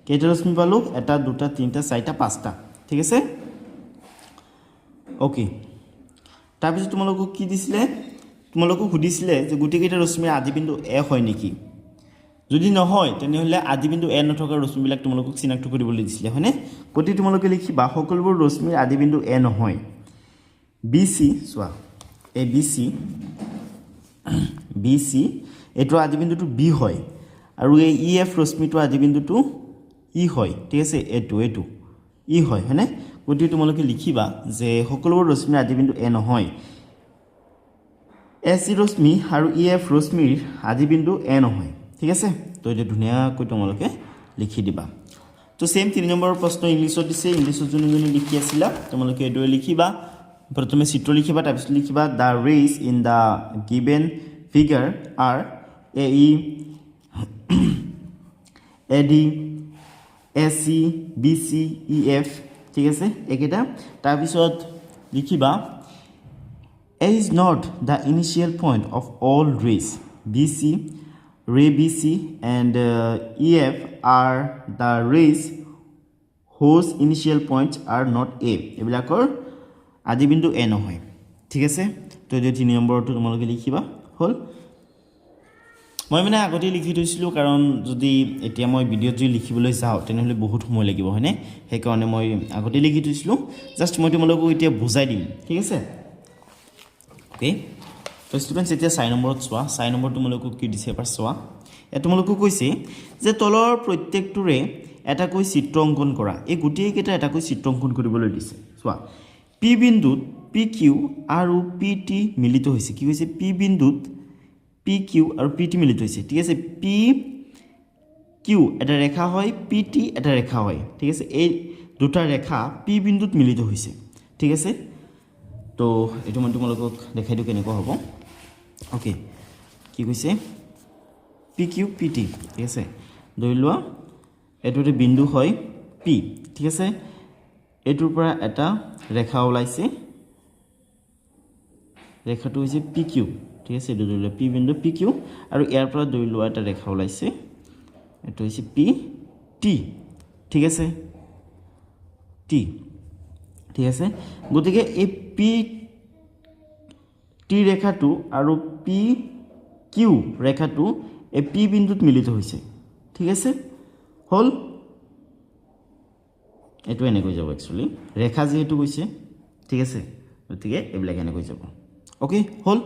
কেইটা ৰশ্মি পালো এটা দুটা তিনিটা চাৰিটা পাঁচটা ঠিক আছে ওকে তাৰপিছত তোমালোকক কি দিছিলে তোমালোকক সুধিছিলে যে গোটেইকেইটা ৰশ্মিৰ আদিবিন্দু এ হয় নেকি যদি নহয় তেনেহলে আদিবিন্দু এ নথকা ৰশ্মিবিলাক তোমালোকক চিনাক্ত কৰিবলৈ দিছিলে হয়নে গতিকে তোমালোকে লিখিবা সকলোবোৰ ৰশ্মিৰ আদিবিন্দু এ নহয় বি চি চোৱা এ বি চি এইটো আদিবিন্দুটো বি হয় আৰু এই ই এফ ৰশ্মিটো আদিবিন্দুটো ই হয় ঠিক আছে এইটো ই হয় হয়নে গতিকে তোমালোকে লিখিবা যে সকলোবোৰ ৰশ্মিৰ আদিবিন্দু এ নহয় এ চি ৰশ্মি আৰু ই এফ ৰশ্মিৰ আদিবিন্দু এ নহয় ঠিক আছে তো এটা ধুনীয়াকৈ তোমালোকে লিখি দিবা তো সেম 3 নম্বৰৰ প্ৰশ্ন ইংলিছত দিছে ইংলিছত যোনজনী লিখি আছিলা তোমালোকে এইটোৱে লিখিবা প্ৰথমে চিত্ৰ লিখিবা তাৰপিছত লিখিবা the rays in the given figure are A E A D A C B C E F ঠিক আছে একেটা তাৰপিছত লিখিবা A is not the initial point of all rays. BC, ray BC and EF are the rays whose initial points are not A. এবিলাকৰ আদিবিন্দু A নহয় ঠিক আছে তো এই 3 নম্বৰটো তোমালোকে লিখিবা হল মই মানে আগতে লিখি থৈছিলো কাৰণ যদি এতিয়া মই ভিডিঅ'ত যদি লিখিবলৈ যাওঁ তেনেহলে বহুত সময় লাগিব হয়নে সেই কাৰণে মই আগতে লিখি থৈছিলো জাস্ট মই তোমালোকক এতিয়া বুজাই দিম ঠিক আছে ওকে তো ষ্টুডেন্টস এতিয়া 4 নম্বৰত চোৱা 4 নম্বৰ তোমালোকক কি দিছে এবাৰ চোৱা এ তোমালোকক কৈছে যে তলৰ প্ৰত্যেকটোৰে এটাকৈ চিত্ৰ অংকন কৰা এই গোটেই কেইটা এটাকৈ চিত্ৰ অংকন কৰিবলৈ দিছে চোৱা পি বিন্দুত পি কিউ আৰু পি টি মিলিত হৈছে কি হৈছে পি বিন্দুত পি কিউ আৰু পি টি মিলিত হৈছে ঠিক আছে পি কিউ এটা ৰেখা হয় পি টি এটা ৰেখা হয় ঠিক আছে এই দুটা ৰেখা পি বিন্দুত মিলিত হৈছে ঠিক আছে তো এটো মই তোমালোকক দেখাই দিও কেনেকৈ হ'ব ওকে কি কৈছে পি কিউ পি টি ঠিক আছে ধৰি লোৱা এটোতে বিন্দু হয় পি ঠিক আছে এটোৰ পৰা এটা ৰেখা ওলাইছে ৰেখাটো হৈছে পি কিউ ঠিক আছে এটো ধৰি লোৱা পি বিন্দু পি কিউ আৰু ইয়াৰ পৰা ধৰি লোৱা এটা ৰেখা ওলাইছে এটো হৈছে পি টি ঠিক আছে টি ঠিক আছে গতিকে এই পি টি ৰেখাটো আৰু পি কিউ ৰেখাটো এই পি বিন্দুত মিলিত হৈছে ঠিক আছে হল এটো এনেকৈ যাব একচুয়ালি ৰেখা যেহেতু গৈছে ঠিক আছে গতিকে এইবিলাক এনেকৈ যাব ওকে হল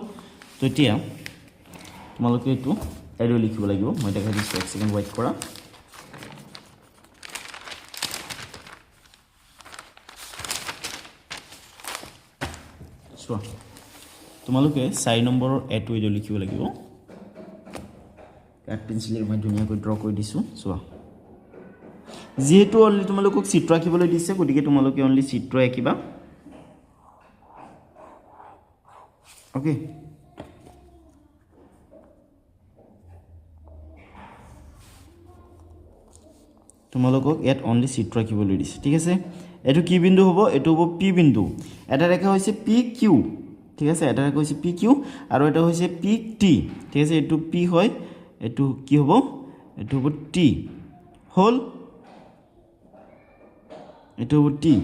তো এতিয়া তোমালোকে এটো এৰো লিখিব লাগিব মই দেখাই দিছো এক সেকেন্ড ওয়েট কৰা চোৱা তোমালোকে 4 নম্বৰৰ এটো এৰো লিখিব লাগিব কাট পেন্সিলেৰে মই ধুনীয়াকৈ ড্ৰ কৰি দিছো চোৱা যেহেতু অনলি তোমালোকক চিত্ৰ আঁকিবলৈ দিছে গতিকে তোমালোকে অনলি চিত্ৰ আঁকিবা ওকে তোমালোকক ইয়াত অনলি চিত্ৰ আঁকিবলৈ দিছে ঠিক আছে এটো কি বিন্দু হ'ব এটো হ'ব পি বিন্দু এটা ৰেখা হৈছে পি কিউ ঠিক আছে এটা ৰেখা হৈছে পি কিউ আৰু এটা হৈছে পি টি ঠিক আছে এটো পি হয় এটো কি হ'ব এটো হ'ব টি হল এটো হ'ব টি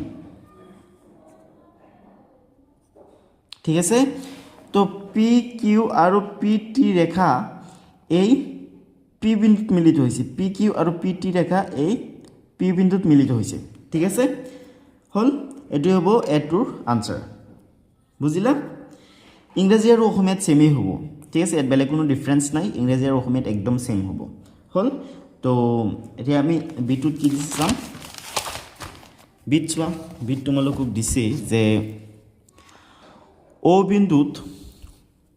ঠিক আছে তো পি কিউ আৰু পি টি ৰেখা এই পি বিন্দুত মিলিত হৈছে পি কিউ আৰু পি টি ৰেখা এই পি বিন্দুত মিলিত হৈছে ঠিক আছে হল এটো হ'ব এটোৰ আনসাৰ বুজিলা ইংৰাজী আৰু অসমীয়াত সেমই হ'ব ঠিক আছে এত বেলেগ কোনো ডিফাৰেন্স নাই ইংৰাজী আৰু অসমীয়াত একদম সেম হ'ব হল তো এতিয়া আমি বিটুত কি দিছাম বিট চোৱা বিট তোমালোকক দিছে যে ও বিন্দুত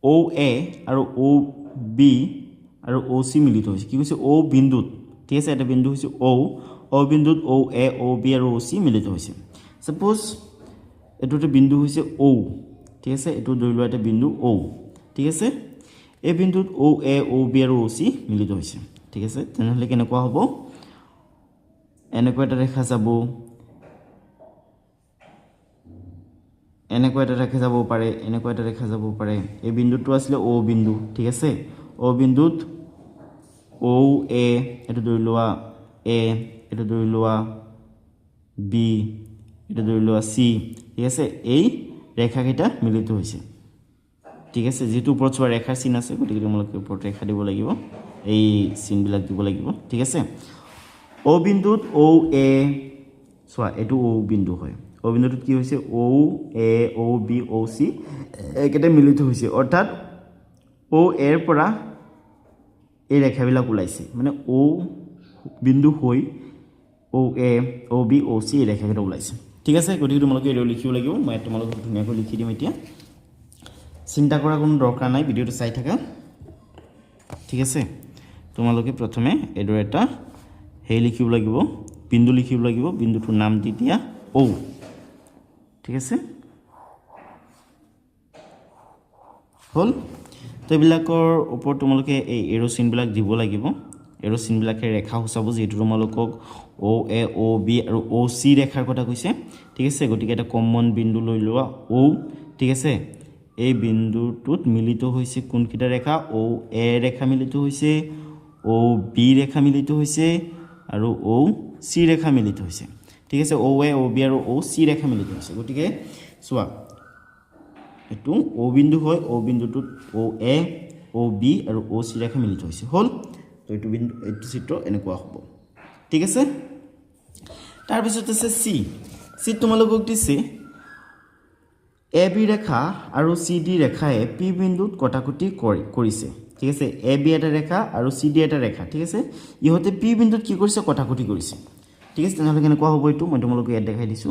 ও এ আৰু ও বি আৰু ও সি মিলিত হৈছে কি কৈছে ও বিন্দুত ঠিক আছে এটা বিন্দু হৈছে ও অ বিন্দুত অ এ অ বি আৰু অ চি মিলিত হৈছে সাপোজ এটো এটা বিন্দু হৈছে অ ঠিক আছে এটো ধৰি লোৱা এটা বিন্দু অ ঠিক আছে এই বিন্দুত অ এ অ বি আৰু অ চি মিলিত হৈছে ঠিক আছে তেনেহলে কেনেকুৱা হ'ব এনেকুৱা এটা ৰেখা যাব এনেকুৱা এটা ৰেখা যাব পাৰে এনেকুৱা এটা ৰেখা যাব পাৰে এই বিন্দুটো আছিল অ বিন্দু ঠিক আছে অ বিন্দুত অ এ এটো ধৰি লোৱা এ এটো ধৰি লোৱা বি এটো ধৰি লোৱা সি ঠিক আছে এই ৰেখাকেইটা মিলিত হৈছে ঠিক আছে যেটো ওপৰত চোৱা ৰেখাৰ চিন আছে গতিকে তোমালোকে ওপৰত ৰেখা দিব লাগিব এই চিনবিলাক দিব লাগিব ঠিক আছে অ বিন্দুত অ এ চোৱা এটো অ বিন্দু হয় অ বিন্দুত কি হৈছে অ এ অ বি অ চি একেটা মিলিত হৈছে অৰ্থাৎ অ এৰ পৰা এই ৰেখাবিলাক ওলাইছে মানে অ বিন্দু হৈ অ এ অ বি অ চি এই ৰেখাকেইটা ওলাইছে ঠিক আছে গতিকে তোমালোকে এটো লিখিব লাগিব মই তোমালোকক ধুনীয়াকৈ লিখি দিম এতিয়া চিন্তা কৰা কোনো দৰকাৰ নাই ভিডিওটো চাই থাকা ঠিক আছে তোমালোকে প্ৰথমে এডৰ এটা হেই লিখিব লাগিব বিন্দু লিখিব লাগিব বিন্দুটোৰ নাম দি দিয়া ও ঠিক আছে হল তো এবিলাকৰ ওপৰত তোমালোকে এই এৰো চিনবিলাক দিব লাগিব এৰো চিনবিলাকে ৰেখা husaব যেটো তোমালোকক ও এ ও বি আৰু ও সি ৰেখাৰ কথা কৈছে ঠিক আছে গতিকে এটা কমন বিন্দু লৈ লোৱা ও ঠিক আছে এই বিন্দুটোত মিলিত হৈছে কোনকিটা ৰেখা ও এ ৰেখা মিলিত হৈছে ও বি ৰেখা মিলিত হৈছে আৰু ও সি ৰেখা মিলিত হৈছে ঠিক আছে ও এ ও বি আৰু ও সি ৰেখা মিলিত হৈছে গতিকে চোৱা এটো ও বিন্দু হয় ও বিন্দুটোত ও এ ও বি আৰু ও সি ৰেখা মিলিত হৈছে হল তো এটো বিন্দু এটো চিত্ৰ এনেকুৱা হ'ব ঠিক আছে তাৰ পিছত আছে সি সি তোমালোকক দিছে এ বি ৰেখা আৰু সি ডি ৰেখায়ে পি বিন্দুত কটাকটি কৰিছে ঠিক আছে এ বি এটা ৰেখা আৰু সি ডি এটা ৰেখা ঠিক আছে ইহতে পি বিন্দুত কি কৰিছে কটাকটি কৰিছে ঠিক আছে তেনেহলে কেনেকুৱা হ'ব এটো মই তোমালোকক ইয়াত দেখাই দিছো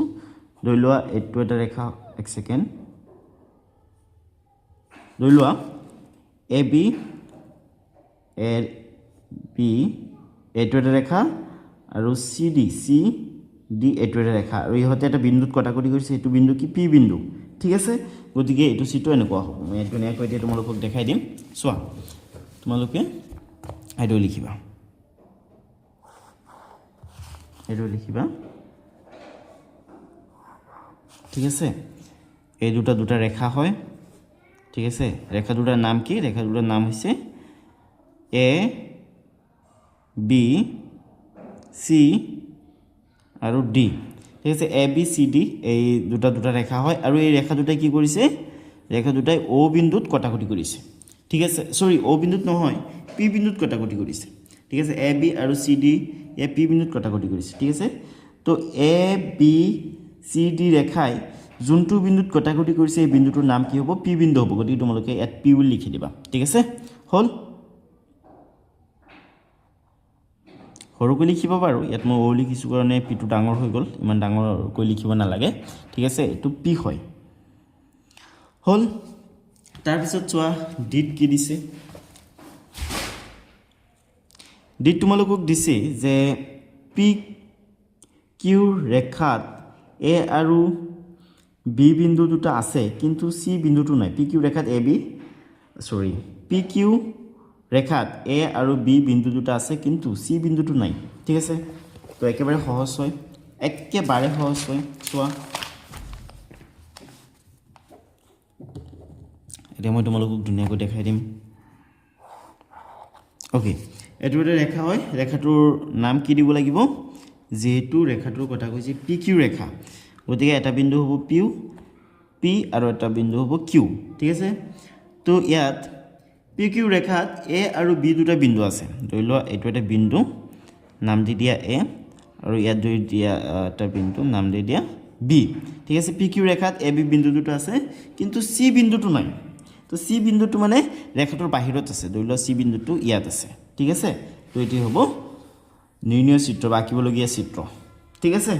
ধৰি লোৱা এটো এটা ৰেখা এক সেকেন্ড ধৰি লোৱা এ বি এটো এটা ৰেখা আৰু সি ডি এটো এটা ৰেখা আৰু ইহতে এটা বিন্দুত কটাকটি কৰিছে এটো বিন্দু কি পি বিন্দু ঠিক আছে গতিকে এটো চিত্ৰ এনেকুৱা হ'ব মই এটো নেকৈ এতিয়া তোমালোকক দেখাই দিম চোৱা তোমালোকে এটো লিখিবা ঠিক আছে এই দুটা ৰেখা হয় ঠিক আছে ৰেখা দুটাৰ নাম কি ৰেখা দুটাৰ নাম হৈছে এ বি সি আৰু ডি ঠিক আছে এ বি সি ডি এই দুটা ৰেখা হয় আৰু এই ৰেখা দুটাই কি কৰিছে ৰেখা দুটাই ও বিন্দুত কটাকটি কৰিছে ঠিক আছে সৰি ও বিন্দুত নহয় পি বিন্দুত কটাকটি কৰিছে ঠিক আছে এ বি আৰু সি ডি এ পি বিন্দুত কটাকটি কৰিছে ঠিক আছে তো এ বি সি ডি ৰেখাই যোনটো বিন্দুত কটাকটি কৰিছে এই বিন্দুটোৰ নাম কি হ'ব পি বিন্দু হ'ব গতিকে তোমালোকে ইয়াত পি বুলি লিখি দিবা ঠিক আছে হল সৰুকৈ লিখিব পাৰো ইয়াত মই ও লিখিছো কাৰণে পি টো ডাঙৰ হৈ গল ইমান ডাঙৰকৈ লিখিব নালাগে ঠিক আছে এটো পি হয় হল তাৰ পিছত চোৱা ডিট কি দিছে ডিট তোমালোকক দিছে যে পি কিউ ৰেখাত এ আৰু বি বিন্দু দুটা আছে কিন্তু সি বিন্দুটো নাই পি কিউ ৰেখাত এ বি সৰি পি কিউ ৰেখাত এ আৰু বি বিন্দু দুটা আছে কিন্তু সি বিন্দুটো নাই ঠিক আছে তো একেবাৰে সহজ হয় চোৱা এতিয়া মই তোমালোকক ধুনীয়াকৈ দেখাই দিম ওকে এটো এটা ৰেখা হয় ৰেখাটোৰ নাম কি দিব লাগিব যেহেতু ৰেখাটোৰ কথা কৈছে পি কিউ ৰেখা গতিকে এটা বিন্দু হ'ব পি আৰু এটা বিন্দু হ'ব কিউ ঠিক আছে তো ইয়াত পি কিউ ৰেখাত এ আৰু বি দুটা বিন্দু আছে ধৰি লোৱা এটো এটা বিন্দু নাম দি দিয়া এ আৰু ইয়াত ধৰি দিয়া এটা বিন্দু নাম দি দিয়া বি ঠিক আছে পি কিউ ৰেখাত এ বি বিন্দু দুটা আছে কিন্তু সি বিন্দুটো নাই তো সি বিন্দুটো মানে ৰেখাটোৰ বাহিৰত আছে ধৰি লোৱা সি বিন্দুটো ইয়াত আছে ঠিক আছে তো এটি হ'ব নিৰ্ণয় চিত্ৰ বা আঁকিবলগীয়া চিত্ৰ ঠিক আছে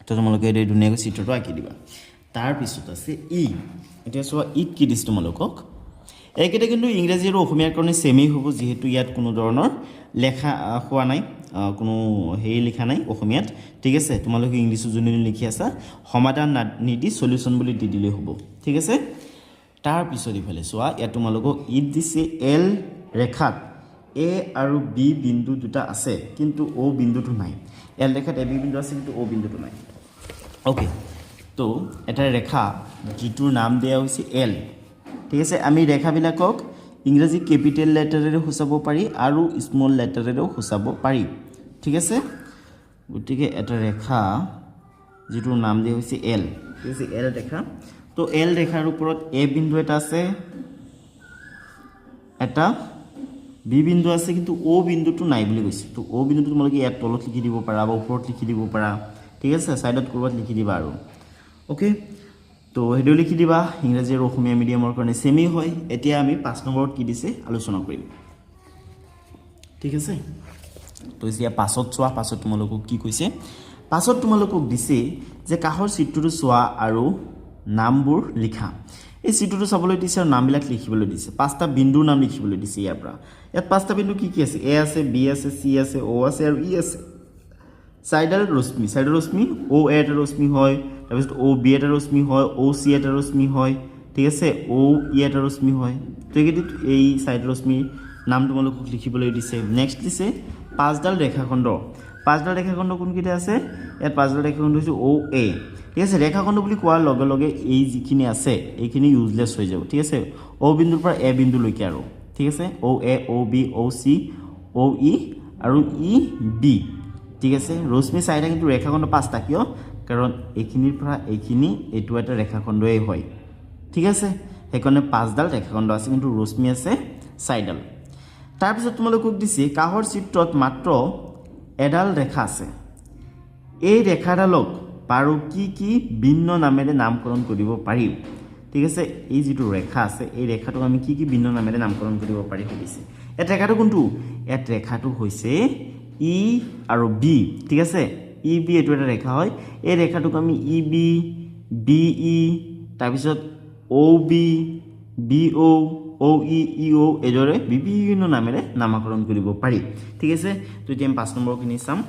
তো তোমালোকে এই ধুনীয়াকৈ চিত্ৰটো আঁকি দিবা তাৰ পিছত আছে ই এতিয়া চোৱা ইত কি দিছ তোমালোকক এইকেইটা কিন্তু ইংৰাজী আৰু অসমীয়াৰ কাৰণে সেমেই হ'ব যেহেতু ইয়াত কোনো ধৰণৰ লেখা হোৱা নাই কোনো হেৰি লিখা নাই অসমীয়াত ঠিক আছে তোমালোকে ইংলিছত যোনখিনি লিখি আছা সমাধান নিদি সলিউশন বুলি দি দিলে হ'ব ঠিক আছে তাৰ পিছত ইফালে চোৱা ইয়াত তোমালোকক ইট দিছে এল ৰেখাত এ আৰু বি বিন্দু দুটা আছে কিন্তু ও বিন্দুটো নাই এল ৰেখাত এ বি বিন্দু আছে কিন্তু ও বিন্দুটো নাই ওকে তো এটা ৰেখা যিটোৰ নাম দিয়া হৈছে এল ঠিক আছে আমি ৰেখাবিলাকক ইংৰাজী কেপিটেল লেটাৰেৰে সূচাব পাৰি আৰু স্মল লেটাৰেৰেও সূচাব পাৰি ঠিক আছে গতিকে এটা ৰেখা যিটোৰ নাম দিয়া হৈছে এল ঠিক আছে এল ৰেখা তো এল ৰেখাৰ ওপৰত এ বিন্দু এটা আছে এটা বি বিন্দু আছে কিন্তু ও বিন্দুটো নাই বুলি কৈছে তো ও বিন্দুটো তোমালোকে ইয়াত তলত লিখি দিব পাৰা বা ওপৰত লিখি দিব পাৰা ঠিক আছে সাইডত কৰবাত লিখি দিবা আৰু ওকে তো হেডু লিখি দিবা ইংৰাজী আৰু অসমীয়া মিডিয়ামৰ কাৰণে সেমি হয় এতিয়া আমি 5 নম্বৰত কি দিছে আলোচনা কৰিম ঠিক আছে তো এতিয়া পাছত চোৱা পাছত তোমালোকক কি কৈছে পাছত তোমালোকক দিছে যে কাহৰ চিত্ৰটো চোৱা আৰু নামবোৰ লিখা এই চিত্ৰটো চাবলৈ দিছে আৰু নামবিলাক লিখিবলৈ দিছে পাঁচটা বিন্দুৰ নাম লিখিবলৈ দিছে ইয়াৰ পৰা ইয়াত পাঁচটা বিন্দু কি আছে এ আছে বি আছে সি আছে ও আছে আৰু ই আছে সাইডাল ৰশ্মি ও এ এটা ৰশ্মি হয় তাৰপিছত ও বি এটা ৰশ্মি হয় ও সি এটা ৰশ্মি হয় ঠিক আছে ও ই এটা ৰশ্মি হয় তো এই সাইড ৰশ্মিৰ নাম তোমালোকক লিখিবলৈ দিছে নেক্সট দিছে পাঁচডাল ৰেখাখণ্ড কোনকেইটা আছে ইয়াত পাঁচডাল ৰেখাখণ্ড হৈছে ও এ ঠিক আছে ৰেখাখণ্ড বুলি কোৱাৰ লগে লগে এই যিখিনি আছে এইখিনি ইউজলেছ হৈ যাব ঠিক আছে ও বিন্দুৰ পৰা এ বিন্দুলৈকে আৰু ঠিক আছে ও এ ও বি ও সি ও ই আৰু ই বি ঠিক আছে ৰশ্মি চাৰিটা কিন্তু ৰেখাখণ্ড পাঁচটা কিয় কাৰণ এইখিনিৰ পৰা এইখিনি এইটো এটা ৰেখাখণ্ডই হয় ঠিক আছে সেইকাৰণে পাঁচডাল ৰেখাখণ্ড আছে কিন্তু ৰশ্মি আছে চাৰিডাল তাৰপিছত তোমালোকক দিছে কাহৰ চিত্ৰত মাত্ৰ এডাল ৰেখা আছে এই ৰেখাডালক পাৰো কি ভিন্ন নামেৰে নামকৰণ কৰিব পাৰি ঠিক আছে এই যিটো ৰেখা আছে এই ৰেখাটোক আমি কি ভিন্ন নামেৰে নামকৰণ কৰিব পাৰি কৈছে এই ৰেখাটো কোনটো এই ৰেখাটো হৈছে ই আৰু বি ঠিক আছে ই বি এটো এটা ৰেখা হয় এই ৰেখাটোক আমি ই বি বি ই তাৰপিছত ও বি বি ও ও ই ই ও এদৰে বিভিন্ন নামেৰে নামকৰণ কৰিব পাৰি ঠিক আছে তো এতিয়া আমি 5 নম্বৰখিনি চাম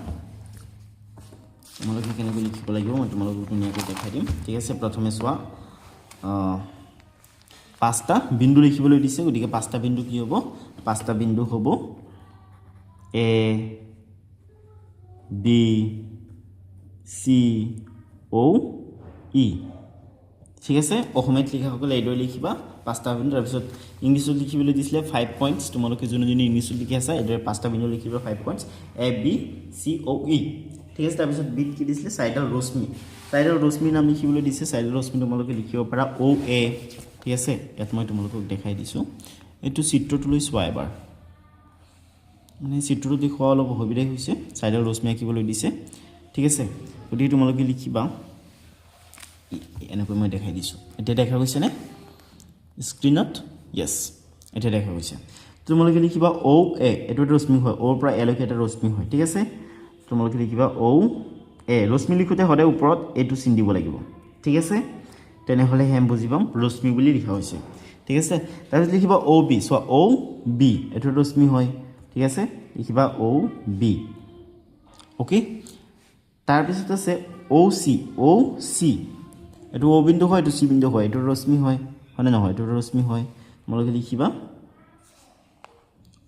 তোমালোকে কেনেকৈ লিখিব লাগিব মই তোমালোকক ধুনীয়াকৈ দেখাই দিম ঠিক আছে প্ৰথমে চোৱা পাঁচটা বিন্দু লিখিবলৈ দিছে গতিকে পাঁচটা বিন্দু কি হ'ব পাঁচটা বিন্দু হ'ব এ বি সি ও ই ঠিক আছে অসমীয়াত লিখাসকলে এইদৰে লিখিবা পাঁচটা বিন্দু তাৰপিছত ইংলিছত লিখিবলৈ দিছিলে 5 পইণ্টছ তোমালোকে যোনে ইংলিছত লিখি আছা এইদৰে পাঁচটা বিন্দু লিখিবা 5 পইণ্টছ এ বি সি ও ই ঠিক আছে তাৰপিছত বিত কি দিছিলে চাৰিডাল ৰশ্মিৰ নাম লিখিবলৈ দিছে চাৰিডাল ৰশ্মি তোমালোকে লিখিব পাৰা ও এ ঠিক আছে ইয়াত মই তোমালোকক দেখাই দিছোঁ এইটো চিত্ৰটোলৈ চোৱা এবাৰ মানে চিত্ৰটো দেখুওৱা অলপ অসুবিধা হৈছে চাৰিডাল ৰশ্মি আঁকিবলৈ দিছে ঠিক আছে গতিকে তোমালোকে লিখিবা এনেকৈ মই দেখাই দিছোঁ এতিয়া দেখা গৈছেনে স্ক্ৰীনত য়েছ এতিয়া দেখা গৈছে তোমালোকে লিখিবা ও এ এইটো এটা ৰশ্মি হয় ওৰ পৰা এলৈকে এটা ৰশ্মি হয় ঠিক আছে তোমালোকে লিখিবা ও এ ৰশ্মি লিখোঁতে সদায় ওপৰত এইটো চিন দিব লাগিব ঠিক আছে তেনেহ'লে হেম বুজি পাম ৰশ্মি বুলি লিখা হৈছে ঠিক আছে তাৰপিছত লিখিবা ও বি চোৱা ও বি এইটো ৰশ্মি হয় ঠিক আছে লিখিবা ও বি ওকে তাৰপিছত আছে ও চি এইটো ও বিন্দু হয় এইটো চি বিন্দু হয় এইটো ৰশ্মি হয় হয়নে নহয় এইটো ৰশ্মি হয় তোমালোকে লিখিবা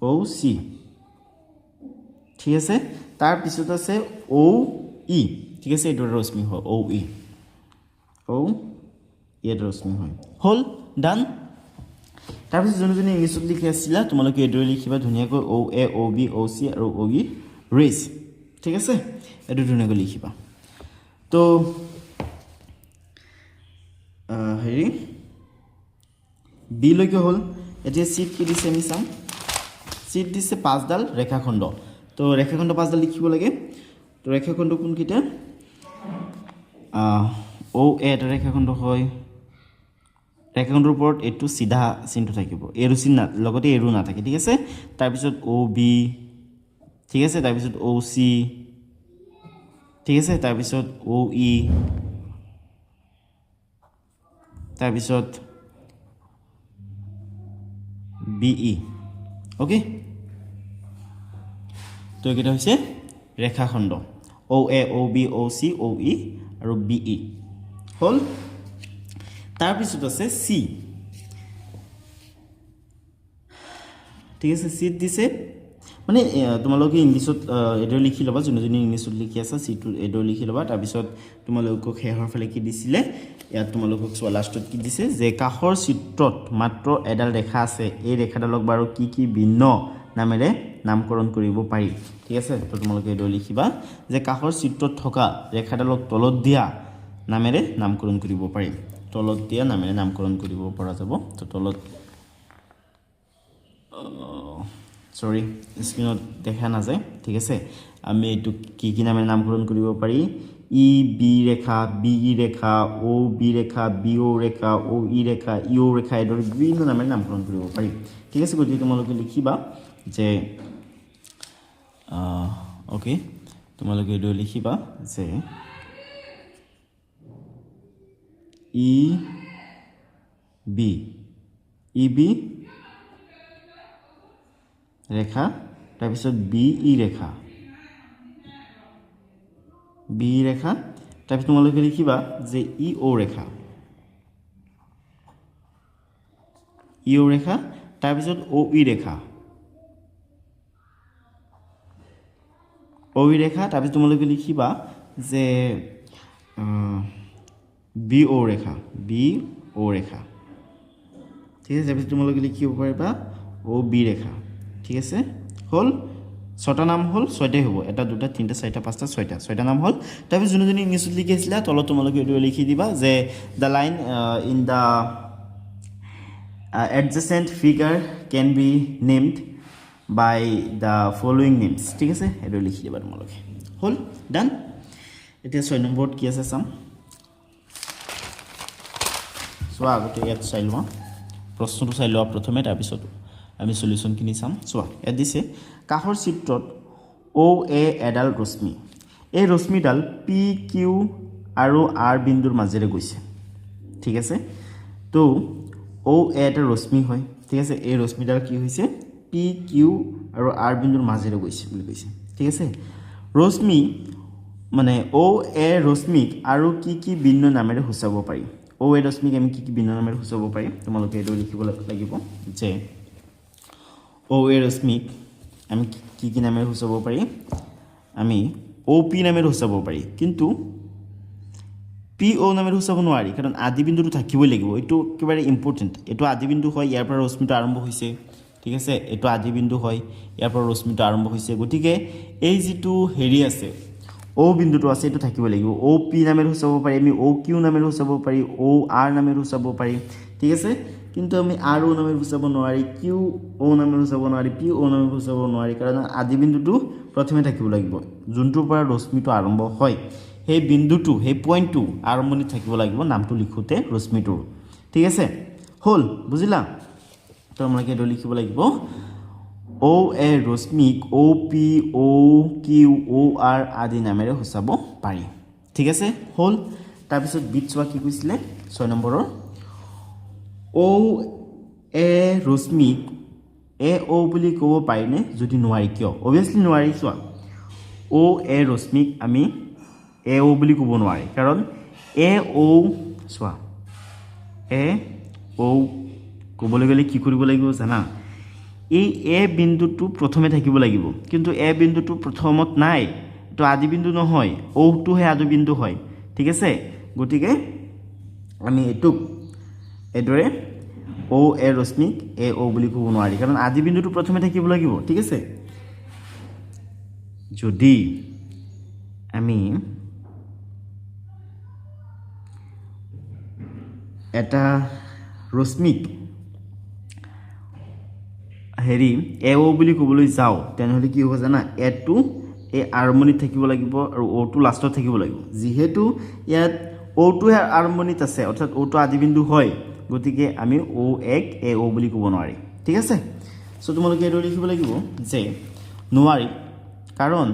ও চি ঠিক আছে তাৰপিছত আছে ও ই ঠিক আছে এইটো ৰশ্মি হয় ও ই এটা ৰশ্মি হয় হ'ল ডান তাৰপিছত যোনে ইংলিছত লিখি আছিলা তোমালোকে এইদৰে লিখিবা ধুনীয়াকৈ ও এ ও বি ও চি আৰু ও ই ৰেজ ঠিক আছে এইটো ধুনীয়াকৈ লিখিবা তো হেৰি বিলৈকে হ'ল এতিয়া চিট কি দিছে আমি চাম চিট দিছে পাঁচডাল ৰেখাখণ্ড তো ৰেখাখণ্ড পাঁচডাল লিখিব লাগে তো ৰেখাখণ্ড কোনকেইটা ও এ এটা ৰেখাখণ্ড হয় ৰেখাখণ্ডৰ ওপৰত এইটো চিধা চিনটো থাকিব এৰু চিন লগতে এৰু নাথাকে ঠিক আছে তাৰপিছত ও বি ঠিক আছে তাৰপিছত ও চি ঠিক আছে তাৰপিছত ও ই তাৰপিছত বি ই ওকে তো এইকেইটা হৈছে ৰেখাখণ্ড OA OB OC OE আৰু BE হল তাৰ পিছত আছে C ঠিক আছে C দিছে মানে তোমালোকে ইংলিশত এডৰ লিখি লবা যোনজনী ইংলিশত লিখি আছে C টো এডৰ লিখি লবা তাৰ পিছত তোমালোকক হেহৰ ফালে কি দিছিলে ইয়াত তোমালোকক লাষ্টত কি দিছে যে কাখৰ চিত্ৰত মাত্ৰ এডাল ৰেখা আছে এই ৰেখাডালক বাৰু কি কি ভিন্ন নামেৰে নামকৰণ কৰিব পাৰি ঠিক আছে তো তোমালোকে এডৰ লিখিবা যে কাখৰ চিত্ৰত থকা ৰেখাডালক তলত দিয়া নামেৰে নামকৰণ কৰিব পাৰি তলত দিয়া নামেৰে নামকৰণ কৰিব পৰা যাব তো তলত সৰি স্ক্ৰিনত দেখা না যায় ঠিক আছে আমি এটো কি নামেৰে নামকৰণ কৰিব পাৰি EB Rekha BE Rekha OB Rekha BO Rekha OE Rekha EO ৰেখা এডৰ বিভিন্ন নামেৰে নামকৰণ কৰিব পাৰি ঠিক আছে গতি তোমালোকে লিখিবা যে ওকে তোমালোকে এডৰ লিখিবা যে EB ৰেখা তাৰ পিছত BE ৰেখা তাৰ পিছত তোমালোকে লিখিবা যে EO ৰেখা তাৰ পিছত OE ৰেখা তাৰ পিছত তোমালোকে লিখিবা যে BO ৰেখা ঠিক আছে তাৰপিছত তোমালোকে লিখিব পাৰিবা OB ৰেখা ঠিক আছে হল ছটা নাম হল ছয়টাই হ'ব এটা দুটা তিনটা চাৰিটা পাঁচটা ছয়টা নাম হল তাৰপিছত যোনজনী ইংলিশত লিখি আছিল তলত তোমালোকে এইটো লিখি দিবা যে the line in the adjacent figure can be named by the following names ঠিক আছে এইটো লিখি দিবা তোমালোকে হল ডান এতিয়া 6 নম্বৰত কি আছে চাম সোৱা আগতে ইয়াত চাই লোৱা প্ৰশ্নটো চাই লোৱা প্ৰথমে তাৰ পিছত আমি সলিউশন কিনি চাম সোৱা ইয়াত দিছে কাখৰ চিত্ৰত OA এডাল ৰশ্মি এই ৰশ্মিডাল PQ আৰু R বিন্দুৰ মাজেৰে গৈছে ঠিক আছে তো OA এটা ৰশ্মি হয় ঠিক আছে এই ৰশ্মিডাল কি হৈছে PQ আৰু R বিন্দুৰ মাজেৰে গৈছে বুলি কৈছে ঠিক আছে ৰশ্মি মানে OA ৰশ্মিক আৰু কি ভিন্ন নামেৰে সূচাব পাৰি OA ৰশ্মিক আমি কি ভিন্ন নামেৰে সূচাব পাৰি তোমালোকে এটো লিখিব লাগিব যে OA ৰশ্মিক আমি কি নামেৰে সূচাব পাৰি আমি OP নামেৰে সূচাব পাৰি কিন্তু PO নামেৰে সূচাব নোৱাৰি কাৰণ আদি বিন্দুটো থাকিবই লাগিব এটো একেবাৰে ইম্পৰ্টেন্ট এটো আদি বিন্দু হয় ইয়াৰ পৰা ৰশ্মিটো আৰম্ভ হৈছে ঠিক আছে এটো আদি বিন্দু হয় ইয়াৰ পৰা ৰশ্মিটো আৰম্ভ হৈছে গতিকে এই যেটো হেৰি আছে O বিন্দুটো আছে এটো থাকিব লাগিব OP নামেৰে সূচাব পাৰি আমি OQ নামেৰে সূচাব পাৰি OR নামেৰে সূচাব পাৰি ঠিক আছে কিন্তু আমি RO নামেৰে সূচাব নোৱাৰি QO নামেৰে সূচাব নোৱাৰি PO নামেৰে সূচাব নোৱাৰি কাৰণ আদি বিন্দুটো প্ৰথমে থাকিব লাগিব যোনটোৰ পৰা ৰশ্মিটো আৰম্ভ হয় সেই বিন্দুটো সেই পইণ্টটো আৰম্ভণি থাকিব লাগিব নামটো লিখোতে ৰশ্মিটোৰ ঠিক আছে হল বুজিলা তো আমৰা কি লিখিব লাগিব OA ৰশ্মিক OP OQ OR আদি নামেৰে সূচাব পাৰি ঠিক আছে হল তাৰ পিছত বিটছোৱা কি কৈছিলে 6 নম্বৰৰ OA ৰশ্মিক AO বুলি ক'ব পাৰিনে যদি নোৱাৰি কিয় obviously নোৱাৰি চোৱা OA ৰশ্মিক আমি AO বুলি ক'ব নোৱাৰি কাৰণ AO চোৱা AO ক'বলৈ গ'লে কি কৰিব লাগিব জানা এই A বিন্দুটো প্ৰথমে থাকিব লাগিব কিন্তু A বিন্দুটো প্ৰথমত নাই তো আদি বিন্দু নহয় O টো হে আদি বিন্দু হয় ঠিক আছে গতিকে আমি এটু এদৰে OA ৰশ্মিক AO বুলি ক'ব নোৱাৰি কাৰণ আদি বিন্দুটো প্ৰথমে থাকিব লাগিব ঠিক আছে যদি আমি এটা ৰশ্মিক হেৰি AO বুলি ক'বলৈ যাও তেনেহলে কি হ'ব জানা A টো এই আৰম্ভণিত থাকিব লাগিব আৰু O টো লাষ্টত থাকিব লাগিব যেহেতু ইয়াত O টো আৰম্ভণিত আছে অৰ্থাৎ O টো আদি বিন্দু হয় গতিকে আমি O এক AO বুলি ক'ব নোৱাৰি ঠিক আছে সো তোমালোকে এটো লিখিব লাগিব যে নোৱাৰি কাৰণ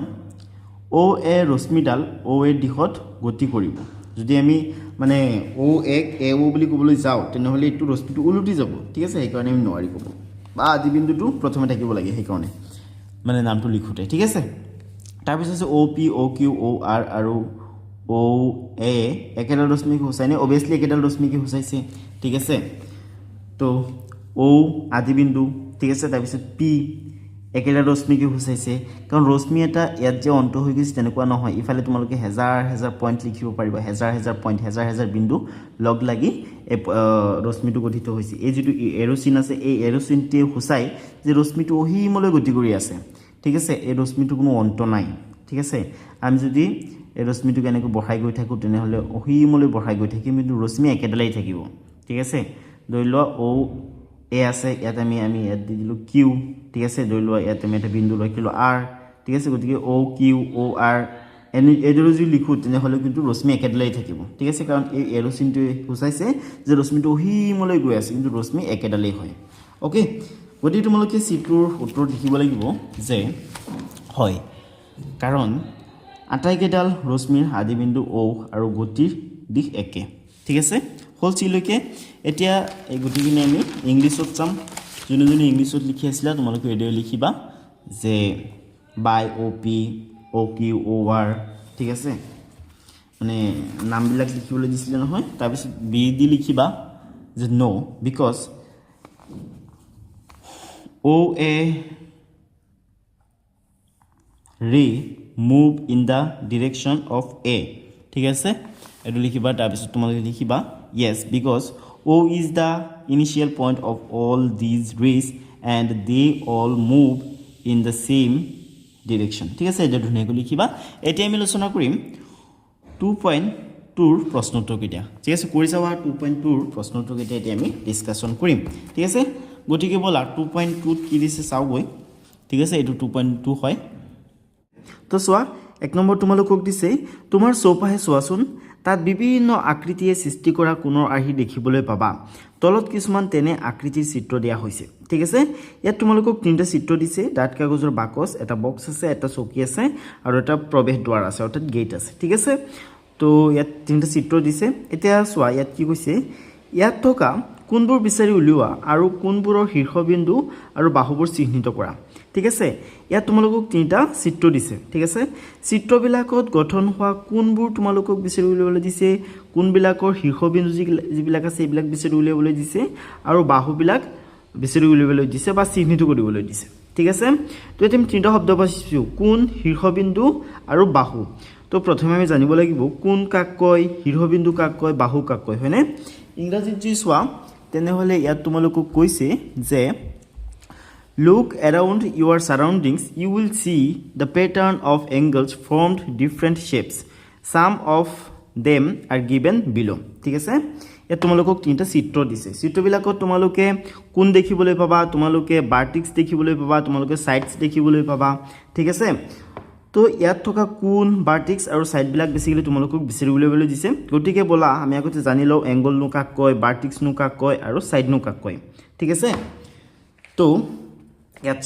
OA ৰশ্মিডাল OA দিশত গতি কৰিব যদি আমি মানে O এক AO বুলি ক'বলৈ যাও তেনেহলে এটো ৰশ্মিটো উলটি যাব ঠিক আছে এই কাৰণে আমি নোৱাৰি ক'ব বা আদি বিন্দুটো প্ৰথমে থাকিব লাগে সেই কাৰণে মানে নামটো লিখোতে ঠিক আছে তাৰপিছত আছে অ' পি অ' কিউ অ' আৰ আৰু অ' এ একেডাল ৰশ্মিক সূচায়নে অভিয়াছলি একেডাল ৰশ্মিকে সূচাইছে ঠিক আছে তো অ' আদিবিন্দু ঠিক আছে তাৰপিছত পি একেডাল ৰশ্মিকে সূচাইছে কাৰণ ৰশ্মি এটা ইয়াত যে অন্ত হৈ গৈছে তেনেকুৱা নহয় ইফালে তোমালোকে হেজাৰ হেজাৰ পইণ্ট লিখিব পাৰিবা হেজাৰ হেজাৰ পইণ্ট হেজাৰ হেজাৰ বিন্দু লগ লাগি এই ৰশ্মিটো গঠিত হৈছে এই যিটো এৰ'চিন আছে এই এৰ'চিনটোৱে সূচায় যে ৰশ্মিটো অসীমলৈ গতি কৰি আছে ঠিক আছে এই ৰশ্মিটো কোনো অন্ত নাই ঠিক আছে আমি যদি এই ৰশ্মিটোক এনেকৈ বঢ়াই গৈ থাকোঁ তেনেহ'লে অসীমলৈ বঢ়াই গৈ থাকিম কিন্তু ৰশ্মি একেডালেই থাকিব ঠিক আছে ধৰি লোৱা অ' এ আছে ইয়াত আমি ইয়াত দি দিলোঁ কিউ ঠিক আছে ধৰি লোৱা ইয়াত আমি এটা বিন্দু ৰাখিলোঁ আৰ ঠিক আছে গতিকে অ' কিউ অ' আৰ এইদৰে যদি লিখোঁ তেনেহ'লে কিন্তু ৰশ্মি একেডালেই থাকিব ঠিক আছে কাৰণ এই এৰ'চিনটোৱে সূচাইছে যে ৰশ্মিটো অসীমলৈ গৈ আছে কিন্তু ৰশ্মি একেডালেই হয় অ'কে গতিকে তোমালোকে চিটোৰ উত্তৰত লিখিব লাগিব যে হয় কাৰণ আটাইকেইডাল ৰশ্মিৰ আদিবিন্দু অ' আৰু গতিৰ দিশ একে ঠিক আছে হ'ল চিলৈকে এতিয়া এই গোটেইখিনি আমি ইংলিছত চাম যোনে যোনে ইংলিছত লিখি আছিলা তোমালোকে এইদৰে লিখিবা যে বাই অ' পি অ' কিউ অ' আৰ ঠিক আছে মানে নামবিলাক লিখিবলৈ দিছিলে নহয় তাৰপিছত বি দি লিখিবা যে ন' because O' A ray move in the direction of A ঠিক আছে এইটো লিখিবা তাৰপিছত তোমালোকে লিখিবা yes because O' is the initial point of all these rays and they all move in the same direction ঠিক আছে এতিয়া ধুনীয়াকৈ লিখিবা এতিয়া আমি আলোচনা কৰিম 2.2ৰ প্ৰশ্নোত্তৰকেইটা ঠিক আছে কৰি চাবা 2.2ৰ প্ৰশ্নোত্তৰকেইটা এতিয়া আমি ডিছকাশ্যন কৰিম ঠিক আছে গতিকে ব'লা 2.2ত কি দিছে চাওঁগৈ ঠিক আছে এইটো 2.2 হয় তো চোৱা এক নম্বৰ তোমালোকক দিছে তোমাৰ চৌপাশে চোৱাচোন তাত বিভিন্ন আকৃতিয়ে সৃষ্টি কৰা কোণৰ আৰ্হি দেখিবলৈ পাবা তলত কিছুমান তেনে আকৃতিৰ চিত্ৰ দিয়া হৈছে ঠিক আছে ইয়াত তোমালোকক তিনিটা চিত্ৰ দিছে ডাঠ কাগজৰ বাকচ এটা বক্স আছে এটা চকী আছে আৰু এটা প্ৰৱেশ দুৱাৰ আছে অৰ্থাৎ গেট আছে ঠিক আছে তো ইয়াত তিনিটা চিত্ৰ দিছে এতিয়া চোৱা ইয়াত কি কৈছে ইয়াত থকা কোনবোৰ বিচাৰি উলিওৱা আৰু কোনবোৰৰ শীৰ্ষবিন্দু আৰু বাহুবোৰ চিহ্নিত কৰা ঠিক আছে ইয়াত তোমালোকক তিনিটা চিত্ৰ দিছে ঠিক আছে চিত্ৰবিলাকত গঠন হোৱা কোনবোৰ তোমালোকক বিচাৰি উলিয়াবলৈ দিছে কোনবিলাকৰ শীৰ্ষবিন্দু যিবিলাক আছে এইবিলাক বিচাৰি উলিয়াবলৈ দিছে আৰু বাহুবিলাক বিচাৰি উলিয়াবলৈ দিছে বা চিহ্নিত কৰিবলৈ দিছে ঠিক আছে তো এতিয়া আমি তিনিটা শব্দ পাইছোঁ কোন শীৰ্ষবিন্দু আৰু বাহু তো প্ৰথমে আমি জানিব লাগিব কোন কাক কয় শীৰ্ষবিন্দু কাক কয় বাহু কাক কয় হয়নে ইংৰাজীত যদি চোৱা তেনেহ'লে ইয়াত তোমালোকক কৈছে যে look around your surroundings you will see the pattern of angles formed different shapes some of them are given below ঠিক আছে ইয়াত তোমালোকক তিনিটা চিত্ৰ দিছে চিত্ৰবিলাকত তোমালোকে কোন দেখিবলৈ পাবা তোমালোকে ভাৰ্টিক্স দেখিবলৈ পাবা তোমালোকে সাইডস দেখিবলৈ পাবা ঠিক আছে তো ইয়াত থকা কোন ভাৰ্টিক্স আৰু সাইডবিলাক বেসিক্যালি তোমালোকক বিচাৰি উলিয়াবলৈ দিছে গতিকে বলা আমি আগতে জানি লওঁ এংগল নো কাক কয় ভাৰ্টিক্স নো কাক কয় আৰু সাইড নো কাক কয় ঠিক আছে তো ইয়াত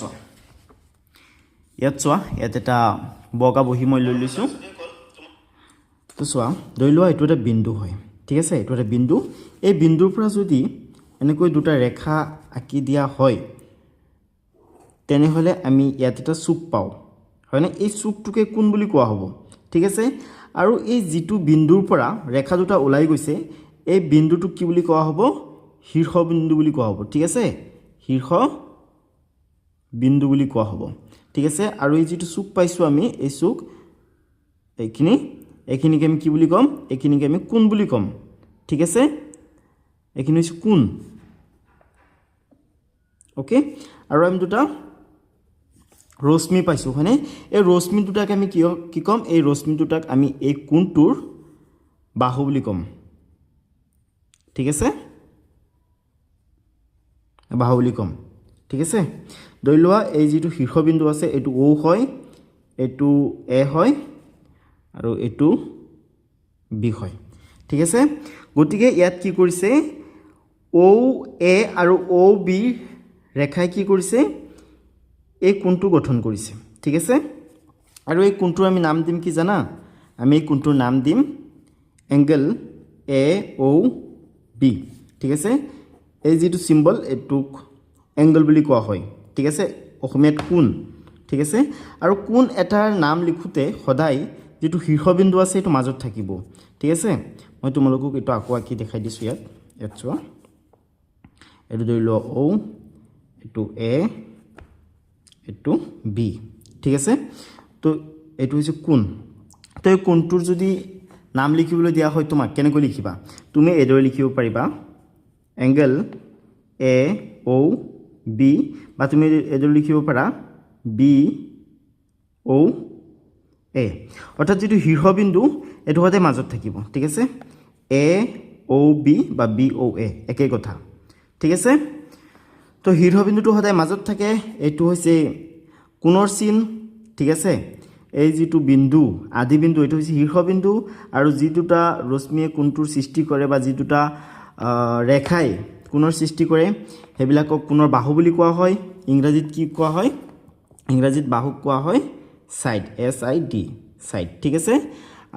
চোৱা ইয়াত এটা বগা বহি মই লৈ লৈছোঁ তো চোৱা ধৰি লোৱা এইটো এটা বিন্দু হয় ঠিক আছে এইটো এটা বিন্দু এই বিন্দুৰ পৰা যদি এনেকৈ দুটা ৰেখা আঁকি দিয়া হয় তেনেহ'লে আমি ইয়াত এটা চুক পাওঁ হয়নে এই চুকটোকে কোন বুলি কোৱা হ'ব ঠিক আছে আৰু এই যিটো বিন্দুৰ পৰা ৰেখা দুটা ওলাই গৈছে এই বিন্দুটোক কি বুলি কোৱা হ'ব শীৰ্ষবিন্দু বুলি কোৱা হ'ব ঠিক আছে শীৰ্ষ বিন্দু বুলি কোৱা হ'ব ঠিক আছে আৰু এই যিটো চুক পাইছোঁ আমি এই চুক এইখিনিকে আমি কি বুলি ক'ম এইখিনিকে আমি কোন বুলি ক'ম ঠিক আছে এইখিনি হৈছে কোন ওকে আৰু আমি দুটা ৰশ্মি পাইছোঁ হয়নে এই ৰশ্মি দুটাক আমি কি ক'ম এই ৰশ্মি দুটাক আমি এই কোণটোৰ বাহু বুলি ক'ম ঠিক আছে বাহু বুলি ক'ম ঠিক আছে ধৰি লোৱা এই যিটো শীৰ্ষবিন্দু আছে এইটো অ হয় এইটো এ হয় আৰু এইটো বি হয় ঠিক আছে গতিকে ইয়াত কি কৰিছে অ এ আৰু অ বি ৰেখাই কি কৰিছে এই কোণটো গঠন কৰিছে ঠিক আছে আৰু এই কোণটোৰ আমি নাম দিম কি জানা আমি এই কোণটোৰ নাম দিম এংগল এ অ বি ঠিক আছে এই যিটো সিম্বল এইটোক এংগল বুলি কোৱা হয় ঠিক আছে অসমীয়াত কোণ ঠিক আছে আৰু কোন এটাৰ নাম লিখোতে সদায় যেটো শীৰ্ষবিন্দু আছে এটো মাজত থাকিব ঠিক আছে মই তোমালোকক এটো আকো আকি দেখাই দিছো ইয়াত চোৱা এটো ধৰি ল ও এটো এ এটো বি ঠিক আছে তো এটো হৈছে কোন তো এই কোনটোৰ যদি নাম লিখিবলৈ দিয়া হয় তোমাক কেনেকৈ লিখিবা তুমি এদৰে লিখিব পাৰিবা এংগল এ ও বি বা তুমি এদৰে লিখিব পাৰা বি ও এ অৰ্থাৎ যেটো শীৰ্ষবিন্দু এটো হতে মাজত থাকিব ঠিক আছে এ ও বি বা বি ও এ একে কথা ঠিক আছে তো শীৰ্ষবিন্দুটো হতে মাজত থাকে এটো হৈছে কোণৰ চিন ঠিক আছে এই যেটো বিন্দু আদি বিন্দু এটো হৈছে শীৰ্ষবিন্দু আৰু যি দুটা ৰশ্মিয়ে কোণটোৰ সৃষ্টি কৰে বা যি দুটা ৰেখাই কোণৰ সৃষ্টি কৰে হেবিলাকক কোণৰ বাহু বুলি কোৱা হয় ইংৰাজীত কি কোৱা হয় ইংৰাজীত বাহুক কোৱা হয় সাইড এস আই ডি সাইড ঠিক আছে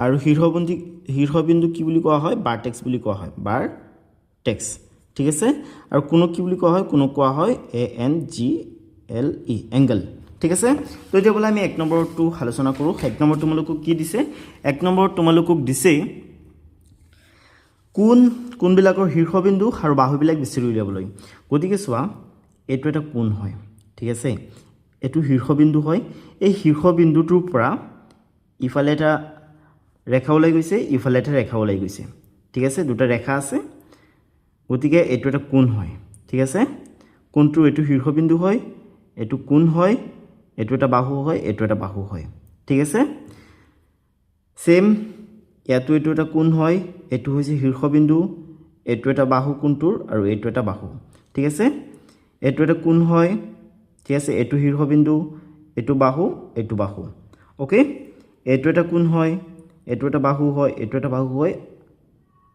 আৰু শীৰ্ষবিন্দু কি বুলি কোৱা হয় ভাৰ্টেক্স বুলি কোৱা হয় ভাৰ্টেক্স ঠিক আছে আৰু কোণক কি বুলি কোৱা হয় কোণক কোৱা হয় এ N G L E angle ঠিক আছে তো এতিয়া বলা আমি 1 নম্বৰটো আলোচনা কৰো 1 নম্বৰ তোমালোকক কি দিছে 1 নম্বৰ তোমালোকক দিছে কোন বিলাকৰ শীৰ্ষবিন্দু আৰু বাহুবিলাক বিচাৰি উলিয়াবলৈ গতিকে চোৱা এটো এটা কোণ হয় ঠিক আছে এটো শীৰ্ষবিন্দু হয় এই শীৰ্ষবিন্দুটোৰ পৰা ইফালে এটা ৰেখা ওলাই গৈছে ইফালে এটা ৰেখা ওলাই গৈছে ঠিক আছে দুটা ৰেখা আছে গতিকে এটো এটা কোণ হয় ঠিক আছে কোণটো এটো শীৰ্ষবিন্দু হয় এটো কোণ হয় এটো এটা বাহু হয় এটো এটা বাহু হয় ঠিক আছে সেম এটো এটা কোণ হয় এটো হৈছে শীৰ্ষবিন্দু এটো এটা বাহু কোণটোৰ আৰু এটো এটা বাহু ঠিক আছে এটো এটা কোণ হয় ঠিক আছে এটো শীৰ্ষবিন্দু এটো বাহু ওকে এটো এটা কোণ হয় এটো এটা বাহু হয় এটো এটা বাহু হয়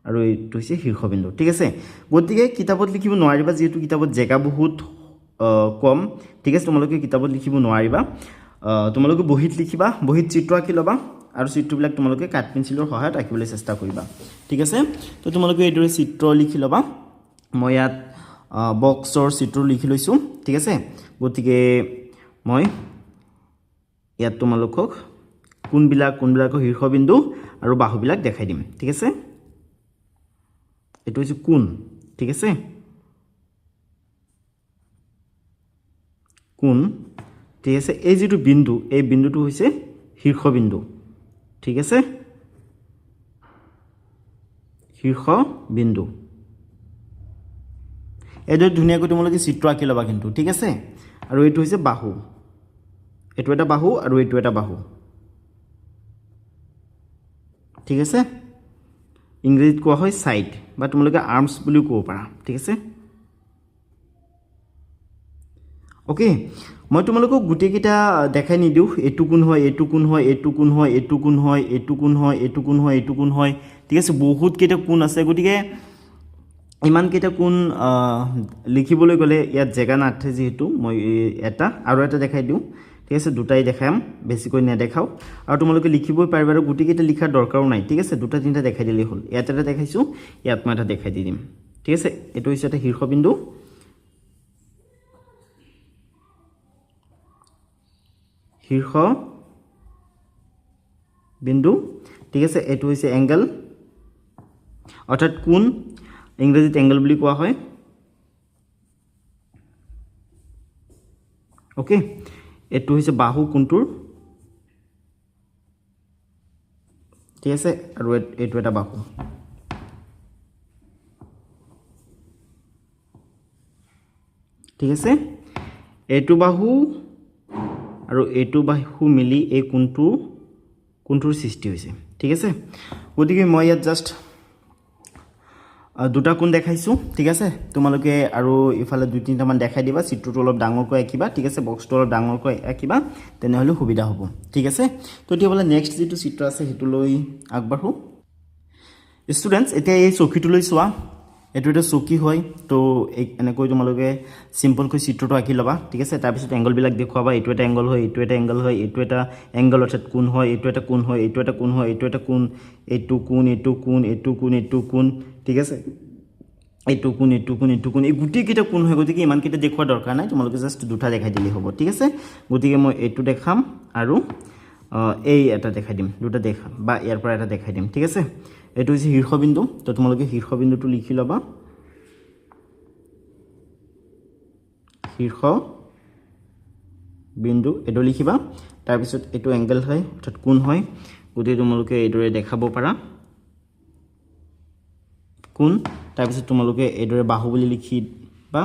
আৰু এটো হৈছে শীৰ্ষবিন্দু ঠিক আছে গতিকে কিতাপত লিখিব নোৱাৰিবা যেহেতু কিতাপত জেগা বহুত কম ঠিক আছে তোমালোকে কিতাপত লিখিব নোৱাৰিবা তোমালোকে বহিত লিখিবা বহিত চিত্ৰ আঁকি লবা আৰু চিত্ৰবিলাক তোমালোকে কাট পেন্সিলৰ সহায়ত আঁকিবলৈ চেষ্টা কৰিবা ঠিক আছে তো তোমালোকে এইদৰে চিত্ৰ লিখি লবা মই ইয়াত বক্সৰ চিত্ৰ লিখি লৈছো ঠিক আছে গতিকে মই ইয়াত তোমালোকক কোনবিলাকৰ শীৰ্ষবিন্দু আৰু বাহুবিলাক দেখাই দিম ঠিক আছে এটো হৈছে কোণ ঠিক আছে কোণ ঠিক আছে এই যেটো বিন্দু এই বিন্দুটো হৈছে শীৰ্ষবিন্দু ঠিক আছে শীৰ্ষবিন্দু এটো ধুনিয়াকৈ তোমালোকে চিত্ৰ আঁকি লবা কিন্তু ঠিক আছে আৰু এটো হৈছে বাহু এটো এটা বাহু আৰু এটো এটা বাহু ঠিক আছে ইংৰাজীত কোৱা হয় সাইড বা তোমালোকে আৰ্মস বুলি কোৱা পাৰা ঠিক আছে ওকে মই তোমালোকক গুটি কিটা দেখাই নিদিও এটু কোণ হয় এটু কোণ হয় এটু কোণ হয় এটু কোণ হয় এটু কোণ হয় এটু কোণ হয় এটু কোণ হয় ঠিক আছে বহুত কেইটা কোণ আছে গতিকে ইমান কেইটা কোণ লিখিবলৈ গলে ইয়াত জেগা নাথে যেহেতু মই এটা আৰু এটা দেখাই দিও ঠিক আছে দুটাই দেখাম বেছিকৈ নেদেখাও আৰু তোমালোকে লিখিবই পাৰিবা আৰু গুটি কেইটা লিখাৰ দৰকাৰো নাই ঠিক আছে দুটা তিনটা দেখাই দিলেই হ'ল ইয়াত এটা দেখাইছো ইয়াত মই এটা দেখাই দিম ঠিক আছে এটো হৈছে এটা শীৰ্ষবিন্দু শীৰ্ষবিন্দু ঠিক আছে এটো হৈছে এংগল অৰ্থাৎ কোণ ইংৰাজীত এংগল বুলি কোৱা হয় ওকে এটো হৈছে বাহু কোণটোৰ ঠিক আছে আৰু এটো এটা বাহু ঠিক আছে এটো বাহু আৰু এটো বাহু মিলি এই কোণটোৰ সৃষ্টি হৈছে ঠিক আছে গতিকে মই ইয়াত জাস্ট দুটা কোণ দেখাইছো ঠিক আছে তোমালোকে আৰু ইফালে দুই তিনটা মান দেখাই দিবা চিত্ৰটো অলপ ডাঙৰকৈ আঁকিবা ঠিক আছে বক্সটো অলপ ডাঙৰকৈ আঁকিবা তেনেহলে সুবিধা হ'ব ঠিক আছে তো এতিয়া বলা নেক্সট যেটো চিত্ৰ আছে হেতু লৈ আগবাঢ়ো ষ্টুডেন্টস এতিয়া এই চকীটো লৈ চোৱা এটো এটা চকী হয় তো এনেকৈ তোমালোকে সিম্পল কৈ চিত্ৰটো আঁকি লবা ঠিক আছে তাৰ পিছত এংগল বিলাক দেখুৱাবা এটো এটা এংগল হয় এটো এটা এংগল হয় এটো এটা এংগল অৰ্থাৎ কোণ হয় এটো এটা কোণ হয় এটো এটা কোণ হয় এটো এটা কোণ এটো কোণ এটো কোণ এটো কোণ এটো কোণ ঠিক আছে এইটো কোণ এই গোটেইকেইটা কোণ হয় গতিকে ইমানকেইটা দেখুওৱাৰ দৰকাৰ নাই তোমালোকে জাষ্ট দুটা দেখাই দিলেই হ'ব ঠিক আছে গতিকে মই এইটো দেখাম আৰু এই এটা দেখাই দিম দুটা দেখাম বা ইয়াৰ পৰা এটা দেখাই দিম ঠিক আছে এইটো হৈছে শীৰ্ষবিন্দু তো তোমালোকে শীৰ্ষবিন্দুটো লিখি ল'বা শীৰ্ষবিন্দু এইটো লিখিবা তাৰপিছত এইটো এংগল হয় অৰ্থাৎ কোণ হয় গতিকে তোমালোকে এইদৰে দেখাব পাৰা কোণ তাৰপিছত তোমালোকে এইদৰে বাহু বুলি লিখিবা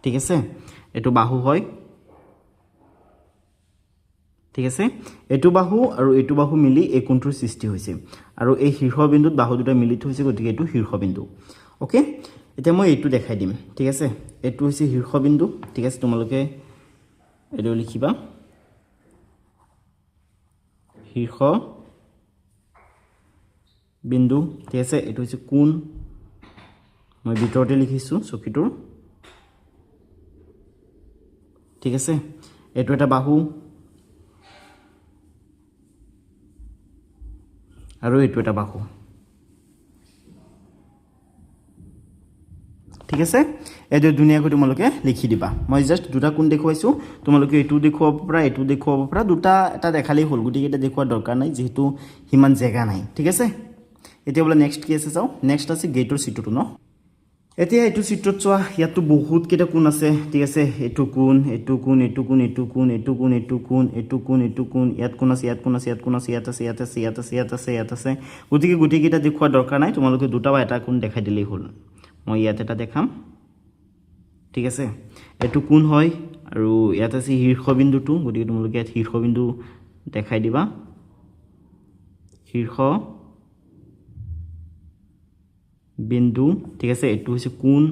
ঠিক আছে এইটো বাহু হয় ঠিক আছে এইটো বাহু আৰু এইটো বাহু মিলি এই কোণটোৰ সৃষ্টি হৈছে আৰু এই শীৰ্ষবিন্দুত বাহু দুটা মিলিত হৈছে গতিকে এইটো শীৰ্ষবিন্দু ওকে এতিয়া মই এইটো দেখাই দিম ঠিক আছে এইটো হৈছে শীৰ্ষবিন্দু ঠিক আছে তোমালোকে এইটো লিখিবা শীৰ্ষবিন্দু ঠিক আছে এইটো হৈছে কোণ মই ভিতৰতে লিখিছোঁ চকীটোৰ ঠিক আছে এইটো এটা বাহু আৰু এইটো এটা বাহু ঠিক আছে এইটো ধুনীয়াকৈ তোমালোকে লিখি দিবা মই জাষ্ট দুটা কোণ দেখুৱাইছোঁ তোমালোকে এইটো দেখুৱাব পৰা দুটা এটা দেখালেই হ'ল গতিকে এটা দেখুৱাৰ দৰকাৰ নাই যিহেতু সিমান জেগা নাই ঠিক আছে এতিয়া বোলে নেক্সট কি আছে চাওঁ নেক্সট আছে গেটৰ চিত্ৰটো ন এতিয়া এইটো চিত্ৰত চোৱা ইয়াতো বহুত কেইটা কোণ আছে ঠিক আছে এইটো কোণ ইয়াত কোণ আছে ইয়াত আছে গতিকে গোটেইকেইটা দেখুৱাৰ দৰকাৰ নাই তোমালোকে দুটা বা এটা কোণ দেখাই দিলেই হ'ল মই ইয়াত এটা দেখাম ঠিক আছে এইটো কোণ হয় আৰু ইয়াত আছে শীৰ্ষবিন্দুটো গতিকে তোমালোকে ইয়াত শীৰ্ষবিন্দু দেখাই দিবা বিন্দু ঠিক আছে এইটো হৈছে কোণ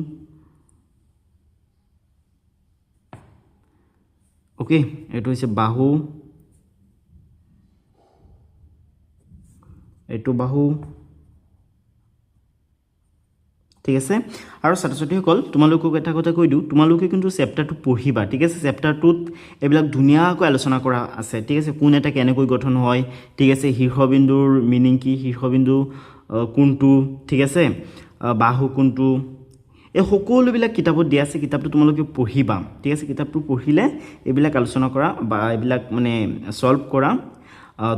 ওকে এইটো হৈছে বাহু এইটো বাহু ঠিক আছে আৰু ছাত্ৰ-ছাত্ৰীসকল তোমালোকক এটা কথা কৈ দিওঁ তোমালোকে কিন্তু চেপ্টাৰটো পঢ়িবা ঠিক আছে চেপ্টাৰটোত এইবিলাক ধুনীয়াকৈ আলোচনা কৰা আছে ঠিক আছে কোণ এটা কেনেকৈ গঠন হয় ঠিক আছে শীৰ্ষবিন্দুৰ মিনিং কি শীৰ্ষবিন্দু কোনটো ঠিক আছে বাহু কোনটো এই সকলোবিলাক কিতাপত দিয়া আছে কিতাপটো তোমালোকে পঢ়িবা ঠিক আছে কিতাপটো পঢ়িলে এইবিলাক আলোচনা কৰা বা এইবিলাক মানে সলভ কৰা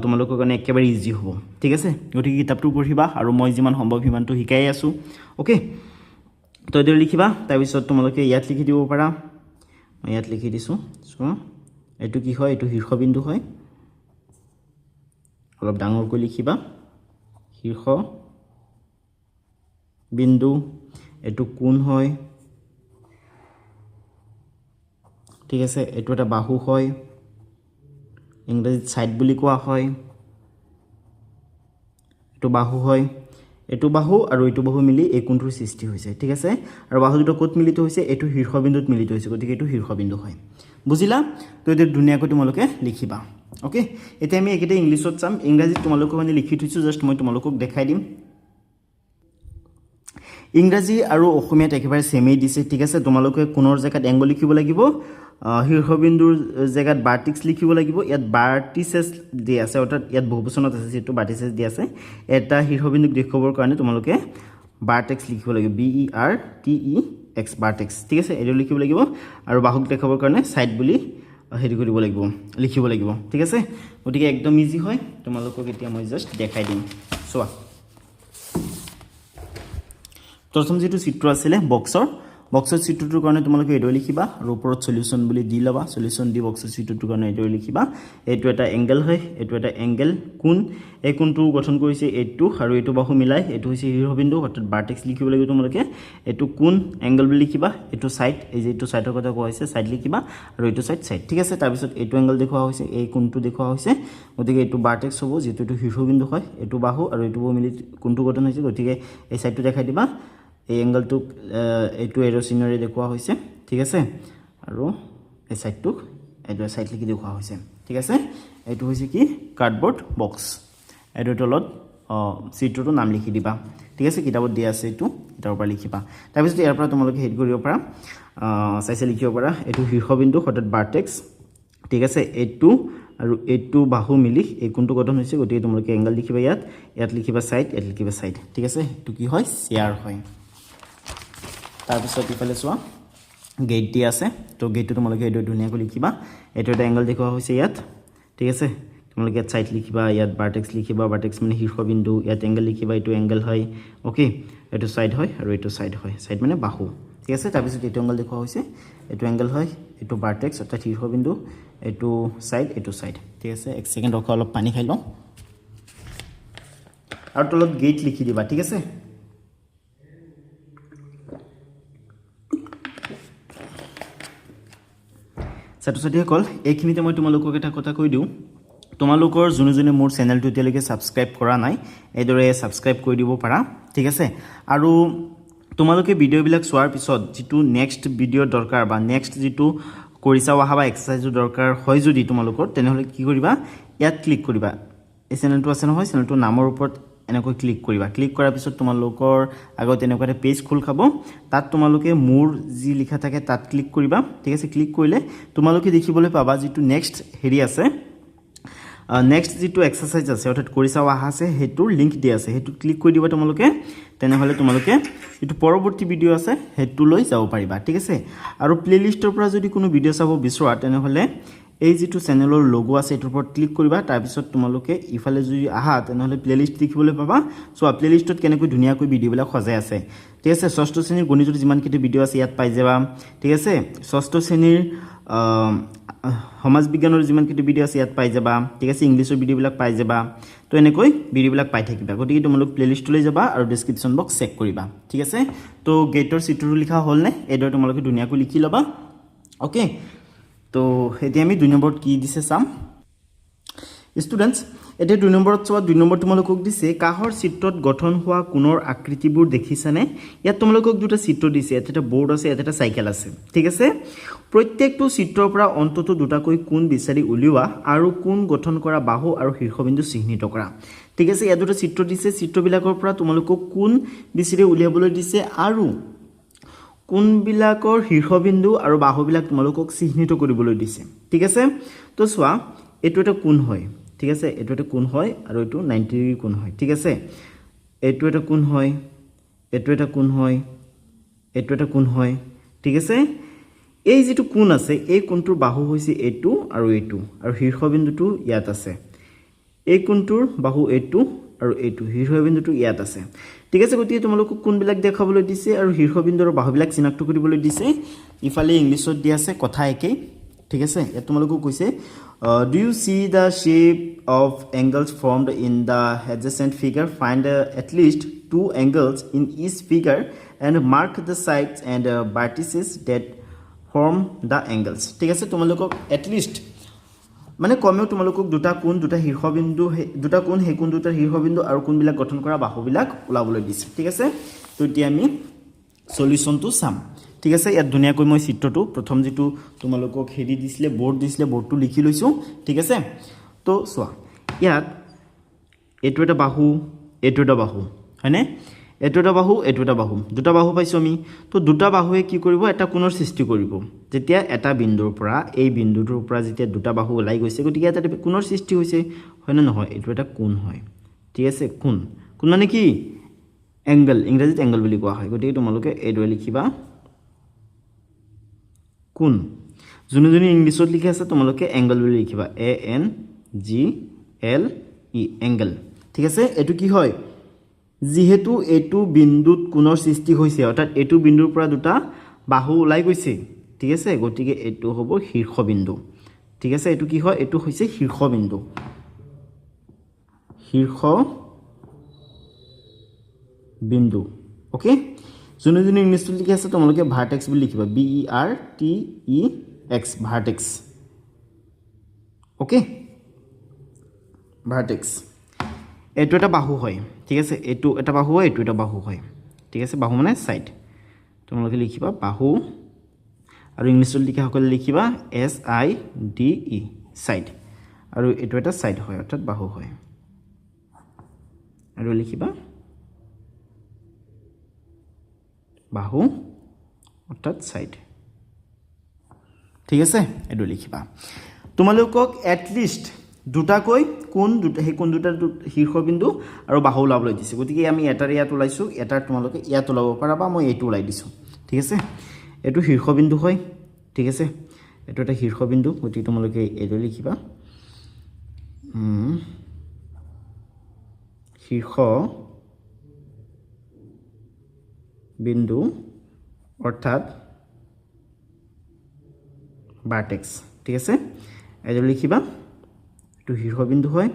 তোমালোকৰ কাৰণে একেবাৰে ইজি হ'ব ঠিক আছে গতিকে কিতাপটো পঢ়িবা আৰু মই যিমান সম্ভৱ সিমানটো শিকাই আছোঁ ওকে তো এইদৰে লিখিবা তাৰপিছত তোমালোকে ইয়াত লিখি দিব পাৰা মই ইয়াত লিখি দিছোঁ চোৱা এইটো কি হয় এইটো শীৰ্ষবিন্দু হয় অলপ ডাঙৰকৈ লিখিবা শীৰ্ষবিন্দু এইটো কোণ হয় ঠিক আছে এইটো এটা বাহু হয় ইংৰাজীত সাইড বুলি কোৱা হয় এইটো বাহু হয় এইটো বাহু আৰু এইটো বাহু মিলি এই কোণটোৰ সৃষ্টি হৈছে ঠিক আছে আৰু বাহু দুটা ক'ত মিলিত হৈছে এইটো শীৰ্ষবিন্দুত মিলিত হৈছে গতিকে এইটো শীৰ্ষবিন্দু হয় বুজিলা তো এইটো ধুনীয়াকৈ তোমালোকে লিখিবা ওকে এতিয়া আমি একেটা ইংলিছত চাম ইংৰাজীত তোমালোকক মানে লিখি থৈছোঁ জাষ্ট মই তোমালোকক দেখাই দিম ইংৰাজী আৰু অসমীয়াত একেবাৰে সেমেই দিছে ঠিক আছে তোমালোকে কোণৰ জেগাত এংগল লিখিব লাগিব শীৰ্ষবিন্দুৰ জেগাত ভাৰ্টিক্স লিখিব লাগিব ইয়াত ভাৰ্টিসেছ দিয়া আছে অৰ্থাৎ ইয়াত বহুবচনত আছে যেটো ভাৰ্টিসেছ দিয়া আছে এটা শীৰ্ষবিন্দুক দেখুৱাবৰ কাৰণে তোমালোকে ভাৰ্টেক্স লিখিব লাগিব BERTEX ভাৰ্টেক্স ঠিক আছে এইটো লিখিব লাগিব আৰু বাহুক দেখাবৰ কাৰণে সাইড বুলি হেৰি কৰিব লাগিব লিখিব লাগিব ঠিক আছে গতিকে একদম ইজি হয় তোমালোকক এতিয়া মই জাষ্ট দেখাই দিম চোৱা প্ৰথম যেটো চিত্ৰ আছিল বক্সৰ চিত্ৰটোৰ কাৰণে তোমালোকে এইটো লিখিবা আৰু ওপৰত সলিউশন বুলি দি লবা সলিউশন দি বক্সৰ চিত্ৰটোৰ কাৰণে এইটো লিখিবা এইটো এটা এংগল হয় এইটো এটা এংগল কোণ এই কোণটো গঠন কৰিছে এইটো আৰু এইটো বাহু মিলাই এইটো হৈছে শীৰ্ষবিন্দু অৰ্থাৎ ভাৰ্টেক্স লিখিব লাগিব তোমালোকে এইটো কোণ এংগল বুলি লিখিবা এইটো সাইড এই যে এইটো সাইডৰ কথা কোৱা হৈছে সাইড লিখিবা আৰু এইটো সাইড ঠিক আছে তাৰ পিছত এইটো এংগল দেখুওৱা হৈছে এই কোণটো দেখুওৱা হৈছে গতিকে এইটো ভাৰ্টেক্স হ'ব যেটো এইটো শীৰ্ষবিন্দু হয় এইটো বাহু আৰু এইটো বাহু মিলি কোণটো গঠন হৈছে গতিকে এই সাইডটো দেখাই দিবা এই এংগলটোক এইটো এৰো চিনৰে দেখুওৱা হৈছে ঠিক আছে আৰু এই সাইডটোক এইটো সাইড লিখি দেখুওৱা হৈছে ঠিক আছে এইটো হৈছে কি কাৰ্ডবৰ্ড বক্স এইটো তলত চিত্ৰটো নাম লিখি দিবা ঠিক আছে কিতাপত দিয়া আছে এইটো এটাৰ পৰা লিখিবা তাৰপিছত ইয়াৰ পৰা তোমালোকে হেড কৰিব পাৰা চাইছে লিখিব পাৰা এইটো শীৰ্ষবিন্দু অৰ্থাৎ ভাৰ্টেক্স ঠিক আছে এইটো আৰু এইটো বাহু মিলি এই কোণটো গঠন হৈছে গতিকে তোমালোকে এংগল লিখিবা ইয়াত লিখিবা সাইড ইয়াত লিখিবা সাইড ঠিক আছে এইটো কি হয় চেয়াৰ হয় তাৰপিছত ইফালে চোৱা গেট দিয়া আছে তো গেটটো তোমালোকে এইটো ধুনীয়াকৈ লিখিবা এইটো এটা এংগল দেখুওৱা হৈছে ইয়াত ঠিক আছে তোমালোকে ইয়াত সাইড লিখিবা ইয়াত ভাৰ্টেক্স লিখিবা ভাৰ্টেক্স মানে শীৰ্ষবিন্দু ইয়াত এংগল লিখিবা এইটো এংগল হয় ওকে এইটো সাইড হয় আৰু এইটো সাইড হয় সাইড মানে বাহু ঠিক আছে তাৰপিছত এইটো এংগল দেখুওৱা হৈছে এইটো এংগল হয় এইটো ভাৰ্টেক্স অৰ্থাৎ শীৰ্ষবিন্দু এইটো সাইড ঠিক আছে এক সেকেন্ড ৰখা অলপ পানী খাই লওঁ আৰু তলত গেট লিখি দিবা ঠিক আছে ছাত্ৰ-ছাত্ৰীসকল এইখিনিতে মই তোমালোকক এটা কথা কৈ দিওঁ তোমালোকৰ যোনে মোৰ চেনেলটো এতিয়ালৈকে সাবস্ক্ৰাইব কৰা নাই এইদৰে সাবস্ক্ৰাইব কৰি দিব পাৰা ঠিক আছে আৰু তোমালোকে ভিডিঅ'বিলাক চোৱাৰ পিছত যেটো নেক্সট ভিডিঅ' দৰকাৰ বা নেক্সট যেটো কৰিছা অহা বা এক্সাৰসাইজৰ দৰকাৰ হয় যদি তোমালোকৰ তেনেহলে কি কৰিবা ইয়াত ক্লিক কৰিবা এই চেনেলটো আছে নহয় চেনেলটো নামৰ ওপৰত এনেকৈ ক্লিক কৰিবা ক্লিক কৰাৰ পিছত তোমালোকৰ আগত এনেকুৱা এটা পেজ খোল খাব তাত তোমালোকে মোৰ যি লিখা থাকে তাত ক্লিক কৰিবা ঠিক আছে ক্লিক কৰিলে তোমালোকে দেখিবলৈ পাবা যেটো নেক্সট হেৰি আছে নেক্সট যেটো এক্সাৰসাইজ আছে অৰ্থাৎ কৰিছা অহা আছে হেতুৰ লিংক দিয়া আছে হেতু ক্লিক কৰি দিবা তোমালোকে তেনেহলে তোমালোকে যেটো পৰৱৰ্তী ভিডিঅ' আছে হেতু লৈ যাব পাৰিবা ঠিক আছে আৰু প্লেলিষ্টৰ পৰা যদি কোনো ভিডিঅ' চাব বিচৰা তেনেহলে এই যেটো চেনেলৰ লোগো আছে এটোৰ ওপৰত ক্লিক কৰিবা তাৰ পিছত তোমালোকে ইফালে যদি আহা তেনেহলে প্লেলিষ্ট দেখিবলৈ পাবা সো প্লেলিষ্টত কেনেকৈ ধুনীয়াকৈ ভিডিঅ'বিলাক সজাই আছে ঠিক আছে ষষ্ঠ শ্ৰেণীৰ গণিতৰ যিমান কিটা ভিডিঅ' আছে ইয়াত পাই যাবা ঠিক আছে ষষ্ঠ শ্ৰেণীৰ সমাজ বিজ্ঞানৰ যিমান কিটা ভিডিঅ' আছে ইয়াত পাই যাবা ঠিক আছে ইংলিছৰ ভিডিঅ'বিলাক পাই যাবা তো এনেকৈ ভিডিঅ'বিলাক পাই থাকিবা গতিকে তোমালোক প্লেলিষ্টলৈ যাবা আৰু ডেসক্ৰিপচন বক্স চেক কৰিবা ঠিক আছে তো গেটৰ চিত্ৰটো লিখা হ'ল নে এডৰ তোমালোকে ধুনীয়াকৈ লিখি লবা ওকে তো এতিয়া আমি 2 নম্বৰত কি দিছে চাম স্টুডেন্টস এতিয়া 2 নম্বৰত চোৱা 2 নম্বৰ তোমালোকক দিছে কাহৰ চিত্ৰত গঠন হোৱা কোণৰ আকৃতিবোৰ দেখিছানে ইয়াত তোমালোকক দুটা চিত্ৰ দিছে এটা বোৰ্ড আছে এটা সাইকেল আছে ঠিক আছে প্ৰত্যেকটো চিত্ৰৰ পৰা অন্তত দুটাকৈ কোণ বিচাৰি উলিওৱা আৰু কোণ গঠন কৰা বাহু আৰু শীৰ্ষবিন্দু চিহ্নিত কৰা ঠিক আছে ইয়াত দুটা চিত্ৰ দিছে চিত্ৰবিলাকৰ পৰা তোমালোকক কোণ বিচাৰি উলিয়াবলৈ দিছে আৰু কোণবিলাকৰ শীৰ্ষবিন্দু আৰু বাহুবিলাক তোমালোকক চিহ্নিত কৰিবলৈ দিছে ঠিক আছে তো চোৱা এটো এটা কোণ হয় ঠিক আছে এটো এটা কোণ হয় আৰু এটো 90 ডিগ্ৰী কোণ হয় ঠিক আছে এটো এটা কোণ হয় এটো এটা কোণ হয় এটো এটা কোণ হয় ঠিক আছে এই যেটো কোণ আছে এই কোণটোৰ বাহু হৈছে এটো আৰু শীৰ্ষবিন্দুটো ইয়াত আছে এই কোণটোৰ বাহু এটো আৰু এটো শীৰ্ষবিন্দুটো ইয়াত আছে ঠিক আছে গতিকে তোমালোকক কোণবিলাক দেখাবলৈ দিছে আৰু শীৰ্ষবিন্দু আৰু বাহুবিলাক চিনাক্ত কৰিবলৈ দিছে ইফালে ইংলিছত দিয়া আছে কথা একেই ঠিক আছে ইয়াত তোমালোকক কৈছে do you see the shape of angles formed in the adjacent figure find at least 2 angles in each figure and mark the sides and vertices that form the angles ঠিক আছে তোমালোকক at least মানে কমেও তোমালোকক দুটা কোণ দুটা শীৰ্ষবিন্দু দুটা কোণ হে কোণ দুটা শীৰ্ষবিন্দু আৰু কোণবিলাক গঠন কৰা বাহুবিলাক ওলাবলৈ দিছে ঠিক আছে তো এতিয়া আমি সলিউশনটো চাম ঠিক আছে ইয়াত ধুনীয়াকৈ মই চিত্ৰটো প্ৰথম যেটো তোমালোকক হেৰি দিছিলে বোৰ্ডটো লিখি লৈছো ঠিক আছে তো চোৱা ইয়াত এটো এটা বাহু এটো এটা বাহু হয়নে এটো এটা বাহু দুটা বাহু পাইছো আমি তো দুটা বাহুৱে কি কৰিব এটা কোণৰ সৃষ্টি কৰিব যেতিয়া এটা বিন্দুৰ পৰা এই বিন্দুটোৰ পৰা যেতিয়া দুটা বাহু ওলাই গৈছে গতিকে এটা কোণৰ সৃষ্টি হৈছে হয় না নহয় এটো এটা কোণ হয় ঠিক আছে কোণ মানে কি এংগল ইংৰাজীত এংগল বুলি কোৱা হয় গতিকে তোমালোকে এইদৰে লিখিবা কোণ যোনজনী ইংলিছত লিখি আছে তোমালোকে এংগল বুলি লিখিবা ANGLE এংগল ঠিক আছে এটো কি হয় যেহেতু এটো বিন্দুত কোণৰ সৃষ্টি হৈছে অৰ্থাৎ এটো বিন্দুৰ পৰা দুটা বাহু ওলাই গৈছে ঠিক আছে গতিকে এটো হ'ব শীৰ্ষবিন্দু ঠিক আছে এটো কি হয় এটো হৈছে শীৰ্ষবিন্দু ওকে যোনজনী ইংলিছত লিখি আছে তোমালোকে ভাৰ্টেক্স বুলি লিখিবা BERTEX ভাৰ্টেক্স ওকে ভাৰ্টেক্স এটো এটা বাহু হয় ঠিক আছে এটো এটা বাহু হয় এটো এটা বাহু হয় ঠিক আছে বাহু মানে সাইড তোমালোকে লিখিবা বাহু আৰু ইংলিছত লিখা সকলে লিখিবা SIDE সাইড আৰু এটো এটা সাইড হয় অৰ্থাৎ বাহু হয় আৰু লিখিবা বাহু অৰ্থাৎ সাইড ঠিক আছে এটো লিখিবা তোমালোকক এট লিষ্ট দুটাকৈ কোণ দুটা হে কোণ দুটা শীৰ্ষবিন্দু আৰু বাহু ওলাবলৈ দিছে গতিকে আমি এটাৰ ইয়াত ওলাইছো এটাৰ তোমালোকে ইয়াত ওলাব পাৰা বা মই এইটো ওলাই দিছো ঠিক আছে এটো শীৰ্ষবিন্দু হয় ঠিক আছে এটো এটা শীৰ্ষবিন্দু গতিকে তোমালোকে এটো লিখিবা শীৰ্ষ বিন্দু অৰ্থাৎ ভাৰ্টেক্স ঠিক আছে এটো লিখিবা এটো শীৰ্ষবিন্দু হয়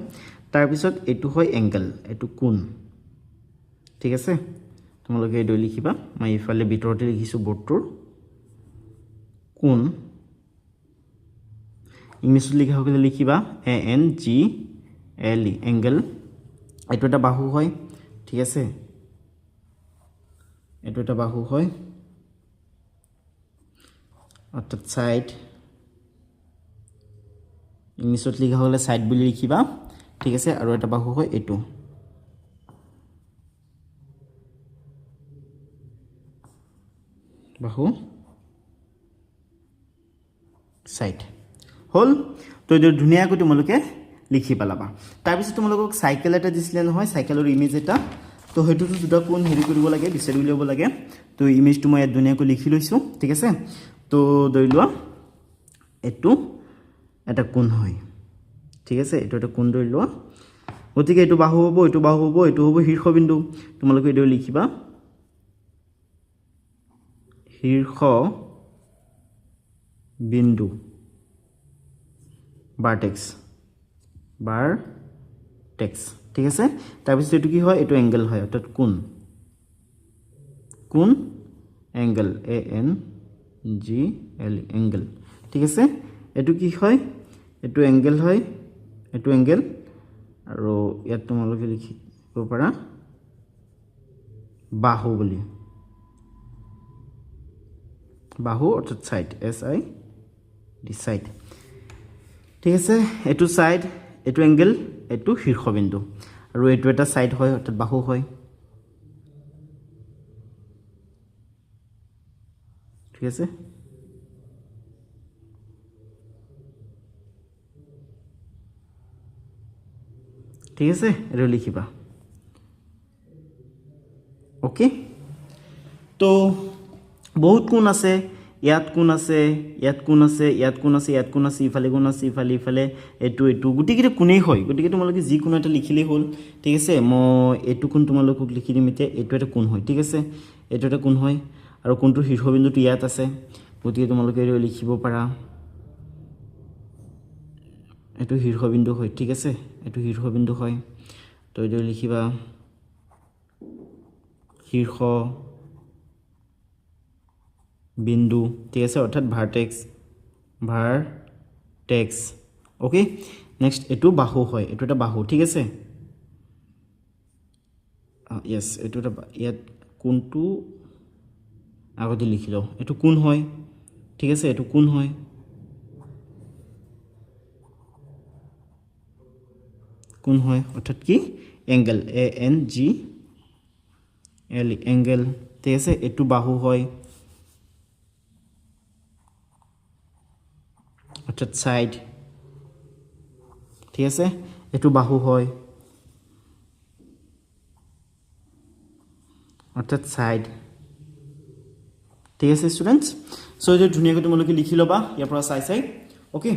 তাৰ পিছত এটো হয় এংগল এটো কোণ ঠিক আছে তোমালোকে এটো লিখিবা মই ইফালে ভিতৰতে লিখিছো বৰ্ডটোৰ কোণ ইংলিছত লিখা হলে লিখিবা A N G L E angle এটো এটা বাহু হয় ঠিক আছে এটো এটা বাহু হয় অর্থাৎ সাইড ইংলিছত লিখা হলে সাইড বুলি লিখিবা ঠিক আছে আৰু এটা বাহু হয় এটো বাহু সাইড হল তো এটো ধুনিয়াকৈ তোমালোকে লিখি পেলাবা তাৰ পিছত তোমালোকক সাইকেল এটা দিছিলে নহয় সাইকেলৰ ইমেজ এটা তো হেতুটো দুটা কোণ হেৰি কৰিব লাগে বিচাৰি উলিয়াব লাগে তো ইমেজটো মই ধুনিয়াকৈ লিখি লৈছো ঠিক আছে তো ধৰি লোৱা এটো এটা কোণ হয় ঠিক আছে এটো এটা কোণ ধৰি লোৱা গতিকে এটো বাহু হ'ব এটো বাহু হ'ব এটো হ'ব শীৰ্ষবিন্দু তোমালোকে এটো লিখিবা শীৰ্ষ বিন্দু ভাৰ্টেক্স ঠিক আছে তাৰ পিছত এটো কি হয় এটো এংগল হয় অৰ্থাৎ কোণ এংগল এ এন জি এল এংগল ঠিক আছে এটো কি হয় এটো এংগল হয় এটো এংগল আৰু ইয়াত তোমালোকে লিখিব পাৰা বাহু বুলি বাহু অৰ্থাৎ সাইড এস আই ডি সাইড ঠিক আছে এটো সাইড এটো এংগল এটো শীৰ্ষবিন্দু আৰু এটো এটা সাইড হয় অৰ্থাৎ বাহু হয় ঠিক আছে ঠিক আছে এটো লিখিবা ওকে তো বহুত কোণ আছে ইয়াত কোণ আছে ইয়াত কোণ আছে ইয়াত কোণ আছে ইয়াত কোণ আছে ইফালে কোণ আছে ইফালে এটো গুটিকেইটা কোণেই হয় গতিকে তোমালোকে যি কোণ এটা লিখিলেই হ'ল ঠিক আছে মই এটো কোণ তোমালোকক লিখি দিম এতিয়া এটো এটা কোণ হয় ঠিক আছে এটো এটা কোণ হয় আৰু কোণটোৰ শীৰ্ষবিন্দুটো ইয়াত আছে গতিকে তোমালোকে এটো লিখিব পাৰা এটো শীৰ্ষবিন্দু হয় ঠিক আছে এটো শীৰ্ষবিন্দু হয় তো এটো লিখিবা শীৰ্ষ বিন্দু ঠিক আছে অৰ্থাৎ ভাৰ্টেক্স ওকে নেক্সট এটো বাহু হয় এটো এটা বাহু ঠিক আছে ইয়েস এটো এটা ইয়াত কোণটো আগতে লিখি লও এটো কোণ হয় ঠিক আছে এটো কোণ হয় অৰ্থাৎ কি এংগল এ এন জি এল এংগল ঠিক আছে এটো বাহু হয় অর্থাৎ সাইড ঠিক আছে এটো বাহু হয় অর্থাৎ সাইড ঠিক আছে স্টুডেন্টস সো এটো ধুনিয়াকৈ তোমালোকে লিখি লবা ইয়াৰ পৰা চাই ওকে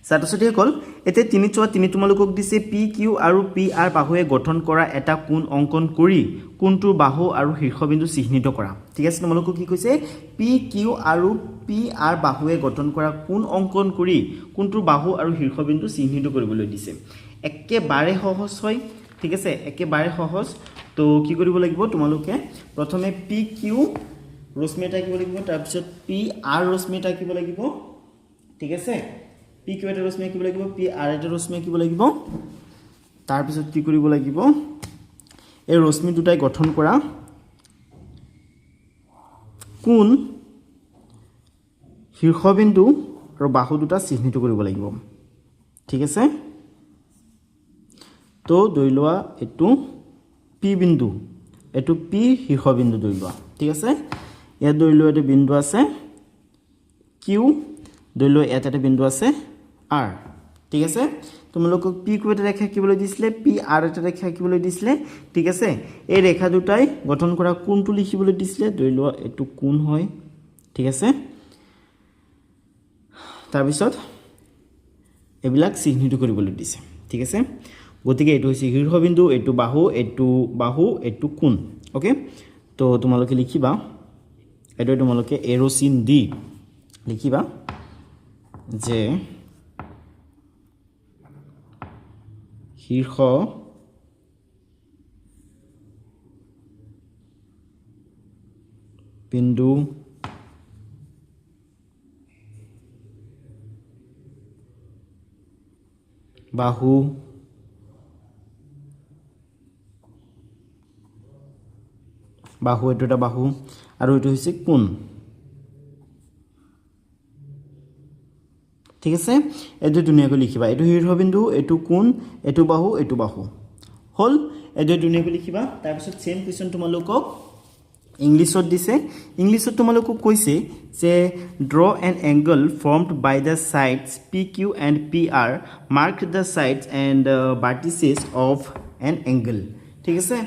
ছাত্ৰ-ছাত্ৰীসকল এতে তিনি তোমালোকক দিছে পি কিউ আৰু পি আৰ বাহুৱে গঠন কৰা এটা কোণ অংকন কৰি কোণটোৰ বাহু আৰু শীৰ্ষবিন্দু চিহ্নিত কৰা ঠিক আছে তোমালোকক কি কৈছে পি কিউ আৰু পি আৰ বাহুৱে গঠন কৰা কোণ অংকন কৰি কোণটোৰ বাহু আৰু শীৰ্ষবিন্দু চিহ্নিত কৰিবলৈ দিছে একেবাৰে সহজ হয় ঠিক আছে একেবাৰে সহজ তো কি কৰিব লাগিব তোমালোকে প্ৰথমে পি কিউ ৰশ্মি এটা আঁকিব লাগিব তাৰ পিছত পি আৰ ৰশ্মি এটা আঁকিব লাগিব ঠিক আছে পি কিউ এটা ৰশ্মি আঁকিব লাগিব পি আৰ এটা ৰশ্মি আঁকিব লাগিব তাৰ পিছত কি কৰিব লাগিব এই ৰশ্মি দুটাই গঠন কৰা কোণ শীৰ্ষবিন্দু আৰু বাহু দুটা চিহ্নিত কৰিব লাগিব ঠিক আছে তো ধৰি লোৱা এটো পি বিন্দু এটো পি শীৰ্ষবিন্দু ধৰি লোৱা ঠিক আছে ইয়াত ধৰি লোৱা এটা বিন্দু আছে কিউ ধৰি লোৱা ইয়াত এটা বিন্দু আছে আৰ ঠিক আছে তোমালোকক পি কিউ এটা ৰেখা আঁকিবলৈ দিছিলে পি আৰ এটা ৰেখা আঁকিবলৈ দিছিলে ঠিক আছে এই ৰেখা দুটাই গঠন কৰা কোণটো লিখিবলৈ দিছিলে ধৰি লোৱা এটো কোণ হয় ঠিক আছে তাৰ পিছত এবিলাক চিহ্নিত কৰিবলৈ দিছে ঠিক আছে গতিকে এটো হৈছে শীৰ্ষবিন্দু এটো বাহু এটো কোণ ওকে তো তোমালোকে লিখিবা এটো তোমালোকে এৰো চিন দি লিখিবা যে শীৰ্ষ বিন্দু বাহু এটো এটা বাহু আৰু এটো হৈছে কোণ ঠিক আছে এটো ধুনীয়াকৈ লিখিবা এটো শীৰ্ষবিন্দু এটো কোণ এটো বাহু হল এটো ধুনীয়াকৈ লিখিবা তাৰ পিছত সেম কোৱেশ্চন তোমালোকক ইংলিছত দিছে ইংলিছত তোমালোকক কৈছে যে draw an angle formed by the sides PQ and PR mark the sides and vertices of an angle ঠিক আছে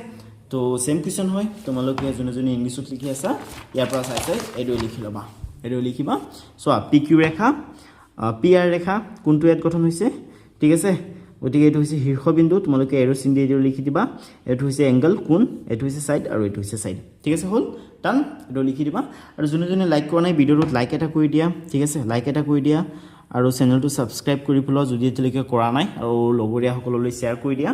তো সেম কোৱেশ্চন হয় তোমালোকে জনে ইংলিছত লিখি আছা ইয়াৰ পৰা চাইছে এটো লিখি লবা এটো লিখিবা সো PQ ৰেখা PR ৰেখা কোনটো ইয়াত গঠন হৈছে ঠিক আছে গতিকে এটো হৈছে শীৰ্ষবিন্দু তোমালোকে এৰো চিন দি লিখি দিবা এটো হৈছে এংগল কোণ এটো হৈছে সাইড আৰু এটো হৈছে সাইড ঠিক আছে হল ডান এটো লিখি দিবা আৰু জনে লাইক কৰা নাই ভিডিওটো লাইক এটা কৰি দিয়া ঠিক আছে লাইক এটা কৰি দিয়া আৰু চেনেলটো সাবস্ক্ৰাইব কৰি ফলো যদি এতিয়ালৈকে কৰা নাই আৰু লগৰীয়া সকললৈ শেয়াৰ কৰি দিয়া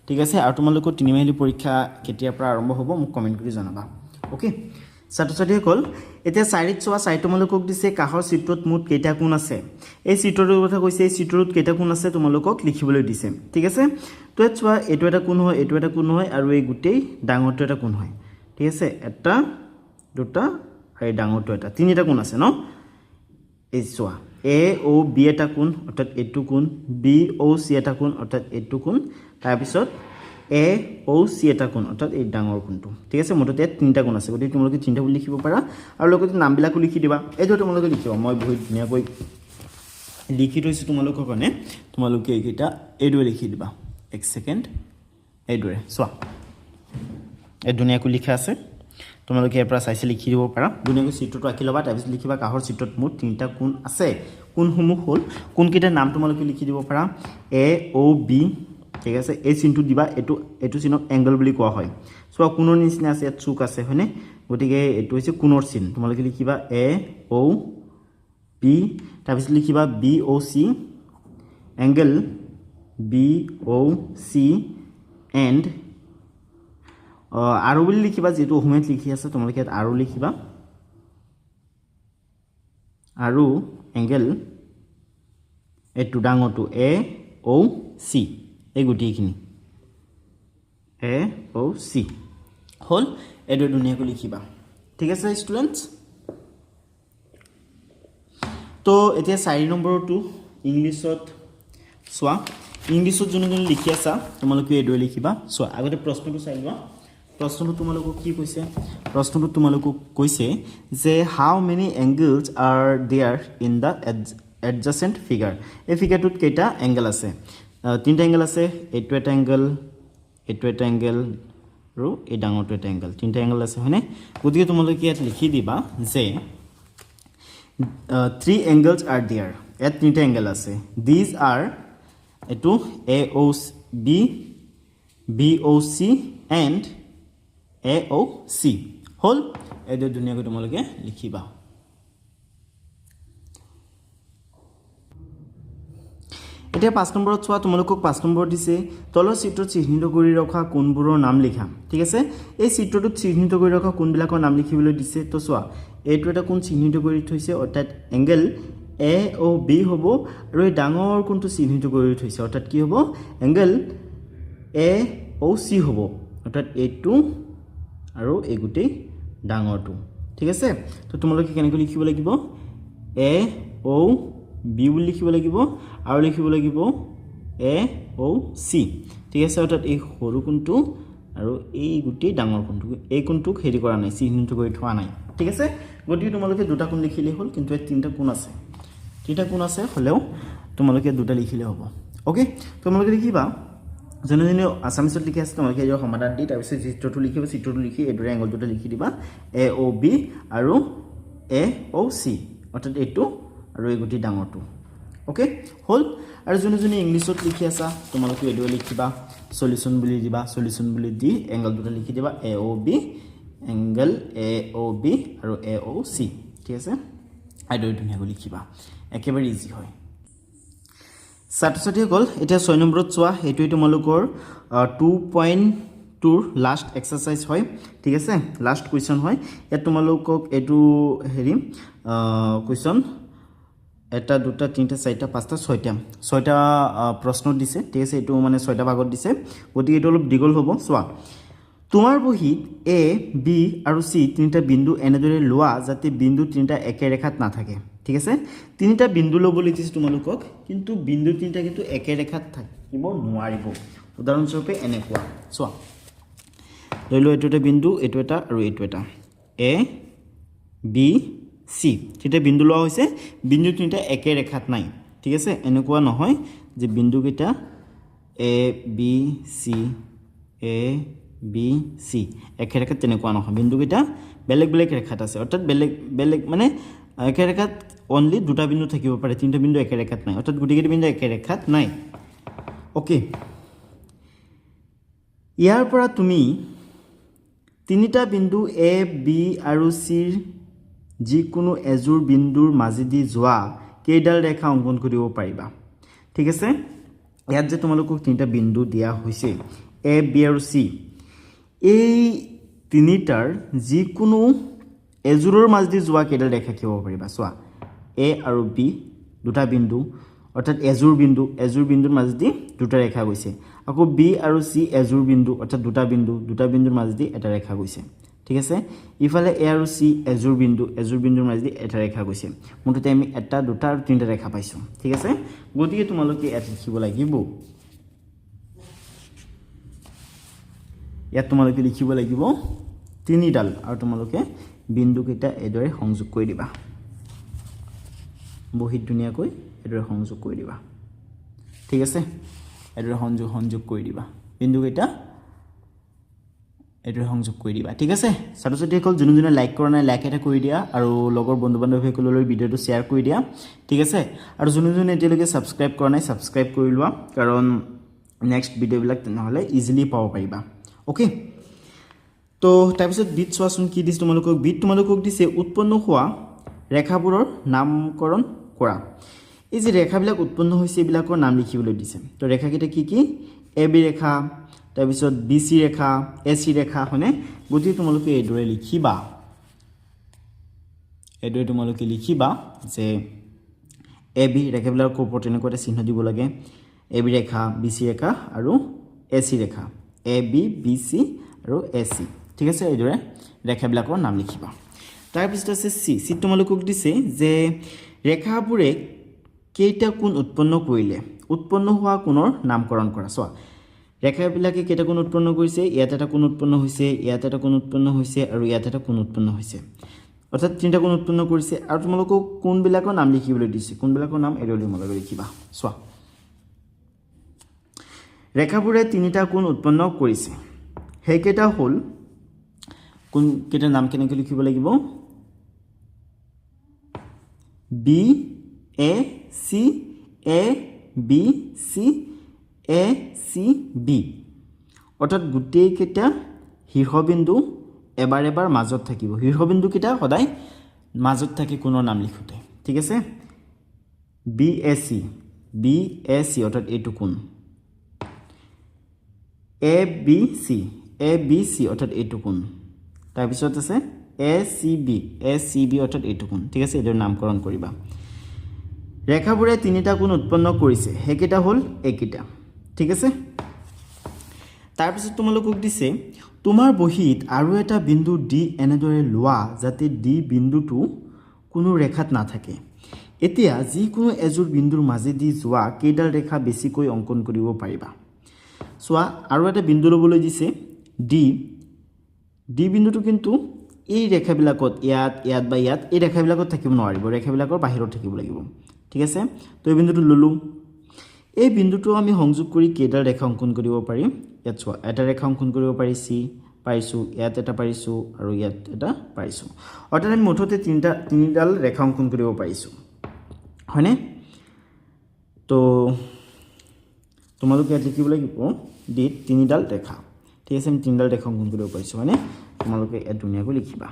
ঠিক আছে আৰু তোমালোকৰ 3 মাহিলী পৰীক্ষা কেতিয়াৰ পৰা আৰম্ভ হ'ব মোক কমেন্ট কৰি জনাবা ওকে ছাত্ৰ-ছাত্ৰীসকল এতিয়া চাৰিত চোৱা চাৰি তোমালোকক দিছে কাহৰ চিত্ৰত মুঠ কেইটা কোণ আছে এই চিত্ৰটোৰ কথা কৈছে এই চিত্ৰত কেইটা কোণ আছে তোমালোকক লিখিবলৈ দিছে ঠিক আছে তো চোৱা এটো এটা কোণ হয় এটো এটা কোণ হয় আৰু এই গুটেই ডাঙৰটো এটা কোণ হয় ঠিক আছে এটা দুটা আৰু ডাঙৰটো এটা তিনিটা কোণ আছে ন এই চোৱা এ ও বি এটা কোণ অৰ্থাৎ এটো কোণ বি ও সি এটা কোণ অৰ্থাৎ এটো কোণ তাৰ পিছত এ ও সি এটা কোণ অৰ্থাৎ এই ডাঙৰ কোণটো ঠিক আছে মুঠতে তিনিটা কোণ আছে গতিকে তোমালোকে তিনিটা বুলি লিখিব পাৰা আৰু লগতে নামবিলাকো লিখি দিবা এইটো তোমালোকে লিখিবা মই বহুত ধুনীয়াকৈ লিখি থৈছো তোমালোকৰ কাৰণে তোমালোকে এইকেইটা এইদৰে লিখি দিবা এক সেকেন্ড এইদৰে চোৱা এই ধুনীয়াকৈ লিখা আছে তোমালোকে ইয়াৰ পৰা চাইছে লিখি দিব পাৰা ধুনীয়াকৈ চিত্ৰটো আঁকি ল'বা তাৰপিছত লিখিবা কাহৰ চিত্ৰত মুঠ তিনিটা কোণ আছে কোণসমূহ হ'ল কোণকেইটাৰ নাম তোমালোকে লিখি দিব পাৰা এ ও বি ঠিক আছে এই চিনটো দিবা এটো চিনক এংগল বুলি কোৱা হয় সো কোণৰ নিচিনা আছে চুক আছে হয়নে গতিকে এটো হৈছে কোণৰ চিন তোমালোকে লিখিবা এ ও বি তাৰপিছত লিখিবা B O C angle B O C and আৰু বুলি লিখিবা যেটো অসমীয়াত লিখি আছে তোমালোকে আৰু লিখিবা আৰু এংগল এটো ডাঙৰটো এ ও সি এই গুটিখিনি এ ও সি হল এটো ধুনীয়াকৈ লিখিবা ঠিক আছে ষ্টুডেন্টস তো এতিয়া 4 নম্বৰটো ইংলিছত চোৱা ইংলিছত জনে লিখি আছা তোমালোকে এটো লিখিবা চোৱা আগতে প্ৰশ্নটো চাই লোৱা প্ৰশ্নটো তোমালোকক কি কৈছে প্ৰশ্নটো তোমালোকক কৈছে যে how many angles are there in the adjacent figure এই ফিগাৰটোত কেইটা এংগল আছে তিনটা এংগল আছে এটো এটা এংগল আৰু এই ডাঙৰটো এটা এংগল তিনটা এংগল আছে হয়নে গতিকে তোমালোকে ইয়াত লিখি দিবা যে 3 angles are there ইয়াত তিনটা এংগল আছে these are এটো AOB BOC and AOC হল এটো ধুনীয়াকৈ তোমালোকে লিখিবা এতিয়া 5 নম্বৰত চোৱা তোমালোকক 5 নম্বৰ দিছে তলৰ চিত্ৰত চিহ্নিত কৰি ৰখা কোণবোৰৰ নাম লিখা ঠিক আছে এই চিত্ৰটোত চিহ্নিত কৰি ৰখা কোণবিলাকৰ নাম লিখিবলৈ দিছে তো চোৱা এইটো এটা কোণ চিহ্নিত কৰি থৈছে অৰ্থাৎ এংগল এ ও বি হ'ব আৰু এই ডাঙৰ কোণটো চিহ্নিত কৰি থৈছে অৰ্থাৎ কি হ'ব এংগল এ ও সি হ'ব অৰ্থাৎ এইটো আৰু এই গুটেই ডাঙৰটো ঠিক আছে তো তোমালোকে কেনেকৈ লিখিব লাগিব এ ও বি বুলি লিখিব লাগিব আৰু লিখিব লাগিব এ ও সি ঠিক আছে অৰ্থাৎ এই সৰু কোণটো আৰু এই গুটেই ডাঙৰ কোণটো এই কোণটোক হেৰি কৰা নাই চিহ্নিত কৰি থোৱা নাই ঠিক আছে গতিকে তোমালোকে দুটা কোণ লিখিলে হ'ল কিন্তু এই তিনটা কোণ আছে হলেও তোমালোকে দুটা লিখিলে হ'ব ওকে তোমালোকে লিখিবা যোনে যোনে আছামিছত লিখি আছে তোমালোকে এই সমাধান দি তাৰপিছত চিত্ৰটো লিখিবা চিত্ৰটো লিখি এইদৰে এংগল দুটা লিখি দিবা AOB আৰু AOC অৰ্থাৎ এইটো আৰু এই গুটি ডাঙৰটো ওকে হল আৰু যোনে যোনে ইংলিছত লিখি আছা তোমালোকে এইদৰে লিখিবা সলিউশন বুলি দিবা সলিউশন বুলি দি এংগল দুটা লিখি দিবা AOB এংগল AOB আৰু AOC ঠিক আছে এইদৰে ধুনীয়াকৈ লিখিবা একেবাৰে ইজি হয় ছাত্ৰ-ছাত্ৰীসকল এতিয়া 6 নম্বৰত চোৱা এইটোই তোমালোকৰ 2.2 লাষ্ট এক্সাৰসাইজ হয় ঠিক আছে লাষ্ট কোৱেশ্চন হয় ইয়াত তোমালোকক এটো হেৰি কোৱেশ্চন এটা দুটা তিনটা চাৰিটা পাঁচটা ছয়টা প্ৰশ্ন দিছে ঠিক আছে এটো মানে ছয়টা ভাগত দিছে গতিকে এটো অলপ দীঘল হ'ব চোৱা তোমাৰ বহিত A B আৰু C তিনিটা বিন্দু এনেদৰে লোৱা যাতে বিন্দু তিনিটা একে ৰেখাত না থাকে ঠিক আছে তিনিটা বিন্দু লবলৈ দিছে তোমালোকক কিন্তু বিন্দু তিনিটা কিন্তু একে ৰেখাত থাকিব নোৱাৰিব উদাহৰণস্বৰূপে এনেকুৱা চোৱা লইলো এটো এটা বিন্দু এটো এটা আৰু এটো এটা A B C তিনিটা বিন্দু লোৱা হৈছে বিন্দু তিনিটা একে ৰেখাত নাই ঠিক আছে এনেকুৱা নহয় যে বিন্দু কেইটা A B C A B C একে ৰেখাত তেনেকুৱা নহয় বিন্দু কেইটা বেলেগ বেলেগ ৰেখাত আছে অৰ্থাৎ বেলেগ বেলেগ মানে একে ৰেখাত অনলি দুটা বিন্দু থাকিব পাৰে তিনিটা বিন্দু একে ৰেখাত নাই অৰ্থাৎ গুটিকেইটা বিন্দু একে ৰেখাত নাই ওকে ইয়াৰ পৰা তুমি তিনিটা বিন্দু A B আৰু C ৰ যিকোনো এজোৰ বিন্দুৰ মাজেদি যোৱা কেইডাল ৰেখা অংকন কৰিব পাৰিবা ঠিক আছে ইয়াত যে তোমালোকক তিনিটা বিন্দু দিয়া হৈছে A B আৰু C এই তিনিটাৰ যিকোনো এজোৰৰ মাজেদি যোৱা কেইডাল ৰেখা কিব পাৰিবা চোৱা A আৰু B দুটা বিন্দু অৰ্থাৎ এজোৰ বিন্দুৰ মাজেদি দুটা ৰেখা গৈছে আকৌ B আৰু C এজোৰ বিন্দু অৰ্থাৎ দুটা বিন্দুৰ মাজেদি এটা ৰেখা গৈছে ঠিক আছে ইফালে A আৰু C এজোৰ বিন্দুৰ মাজেদি এটা ৰেখা গৈছে মুঠতে আমি এটা দুটা আৰু তিনিটা ৰেখা পাইছো ঠিক আছে গতিকে তোমালোকে এটা লিখিব লাগিব ইয়াত তোমালোকে লিখিব লাগিব তিনিডাল আৰু তোমালোকে বিন্দু কেইটা এদৰে সংযোগ কৰি দিবা বহিত ধুনীয়াকৈ এদৰে সংযোগ কৰি দিবা ঠিক আছে এদৰে সংযোগ কৰি দিবা বিন্দু কেইটা এদৰে সংযোগ কৰি দিবা ঠিক আছে ছাত্ৰ-ছাত্ৰীসকল যোনে লাইক কৰা নাই লাইক এটা কৰি দিয়া আৰু লগৰ বন্ধু-বান্ধৱীসকললৈ ভিডিওটো শ্বেয়াৰ কৰি দিয়া ঠিক আছে আৰু যোনে এতিয়ালৈকে সাবস্ক্ৰাইব কৰা নাই সাবস্ক্ৰাইব কৰি লোৱা কাৰণ নেক্সট ভিডিওবিলাক নহলে ইজিলি পাব পাৰিবা ওকে তো তাৰপিছত বিট চোৱাচোন কি দিছে তোমালোকক দিছে উৎপন্ন হোৱা ৰেখাবোৰৰ নামকৰণ কৰা এই যে ৰেখাবিলাক উৎপন্ন হৈছে এইবিলাকৰ নাম লিখিবলৈ দিছে তো ৰেখাকেইটা কি AB ৰেখা তাৰপিছত BC ৰেখা AC ৰেখা হনে গতিকে তোমালোকে এইদৰে লিখিবা যে AB ৰেখাবিলাকৰ ওপৰত এনেকুৱা এটা চিহ্ন দিব লাগে AB ৰেখা BC ৰেখা আৰু AC ৰেখা AB BC আৰু AC ঠিক আছে এইদৰে ৰেখাবিলাকৰ নাম লিখিবা তাৰপিছত আছে C তোমালোকক দিছে যে ৰেখাবোৰে কেইটা কোণ উৎপন্ন কৰিলে উৎপন্ন হোৱা কোণৰ নামকৰণ কৰা চোৱা ৰেখাবিলাকে কেইটা কোণ উৎপন্ন কৰিছে ইয়াত এটা কোণ উৎপন্ন হৈছে ইয়াত এটা কোণ উৎপন্ন হৈছে আৰু ইয়াত এটা কোণ উৎপন্ন হৈছে অৰ্থাৎ তিনিটা কোণ উৎপন্ন কৰিছে আৰু তোমালোকক কোণবিলাকৰ নাম লিখিবলৈ দিছে কোণবিলাকৰ নাম এদৰে তোমালোকে লিখিবা চোৱা ৰেখাবোৰে তিনিটা কোণ উৎপন্ন কৰিছে হেকেটা হল কোন কেটা নাম কেনেকৈ লিখিব লাগিব B A C A B C A C B অৰ্থাৎ গুটেই কেটা শীৰ্ষবিন্দু এবাৰ মাজত থাকিব শীৰ্ষবিন্দু কেটা সদায় মাজত থাকে কোণৰ নাম লিখোতে ঠিক আছে BAC অৰ্থাৎ এইটো কোণ ABC অৰ্থাৎ এইটো কোণ তাৰপিছত আছে ACB অৰ্থাৎ এইটো কোণ ঠিক আছে এৰ নামকৰণ কৰিবা ৰেখাবোৰে তিনিটা কোণ উৎপন্ন কৰিছে হেকেটা হল একেটা ঠিক আছে তাৰপিছত তোমালোকক দিছে তোমাৰ বহিত আৰু এটা বিন্দু D এনেদৰে লোৱা যাতে D বিন্দুটো কোনো ৰেখাত না থাকে এতিয়া যিকোনো এজোৰ বিন্দুৰ মাজেদি যোৱা কেইডাল ৰেখা বেছিকৈ অংকন কৰিব পাৰিবা চোৱা আৰু এটা বিন্দু লবলৈ দিছে D বিন্দুটো কিন্তু এই ৰেখাবিলাকত ইয়াত বা ইয়াত এই ৰেখাবিলাকত থাকিব নোৱাৰিব ৰেখাবিলাকৰ বাহিৰত থাকিব লাগিব ঠিক আছে তো এই বিন্দুটো ললো এই বিন্দুটো আমি সংযোগ কৰি কেইডাল ৰেখা অংকন কৰিব পাৰিম ইয়াত চোৱা এটা ৰেখা অংকন কৰিব পাৰি সি পাইছো ইয়াত এটা পাৰিছো আৰু ইয়াত এটা পাৰিছো অৰ্থাৎ আমি মুঠতে তিনিডাল ৰেখা অংকন কৰিব পাৰিছো হয়নে তো তোমালোকে ইয়াত লিখিব লাগিব ডি তিনিডাল ৰেখা ঠিক আছে আমি তিনিডাল ৰেখা অংকন কৰিব পাৰিছো হয়নে তোমালোকে ইয়াত ধুনীয়াকৈ লিখিবা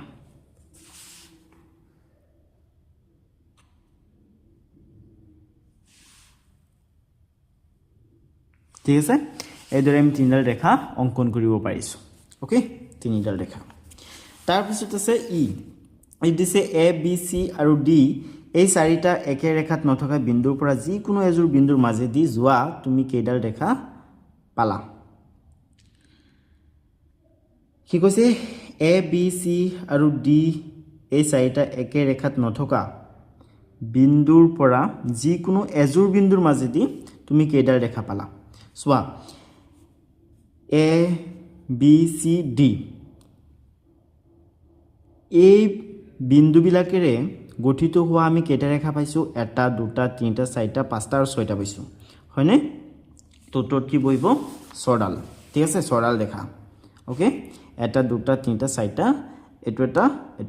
ঠিক আছে এইদৰে আমি তিনিডাল ৰেখা অংকন কৰিব পাৰিছো ওকে তিনিডাল ৰেখা তাৰ পিছত আছে ই দিছে এ বি সি আৰু ডি এই চাৰিটা একে ৰেখাত নথকা বিন্দুৰ পৰা যিকোনো এজোৰ বিন্দুৰ মাজেদি যোৱা তুমি কেইডাল ৰেখা পালা কি কৈছে এ বি সি আৰু ডি এই চাৰিটা একে ৰেখাত নথকা বিন্দুৰ পৰা যিকোনো এজোৰ বিন্দুৰ মাজেদি তুমি কেইডাল ৰেখা পালা চোৱা এ বি সি ডি এই বিন্দুবিলাকেৰে গঠিত হোৱা আমি কেইটা ৰেখা পাইছো এটা দুটা তিনিটা চাৰিটা পাঁচটা আৰু ছয়টা পাইছো হয়নে টোটত কি বহিব ছডাল ঠিক আছে ছডাল ৰেখা ওকে এটা দুটা তিনিটা চাৰিটা এটো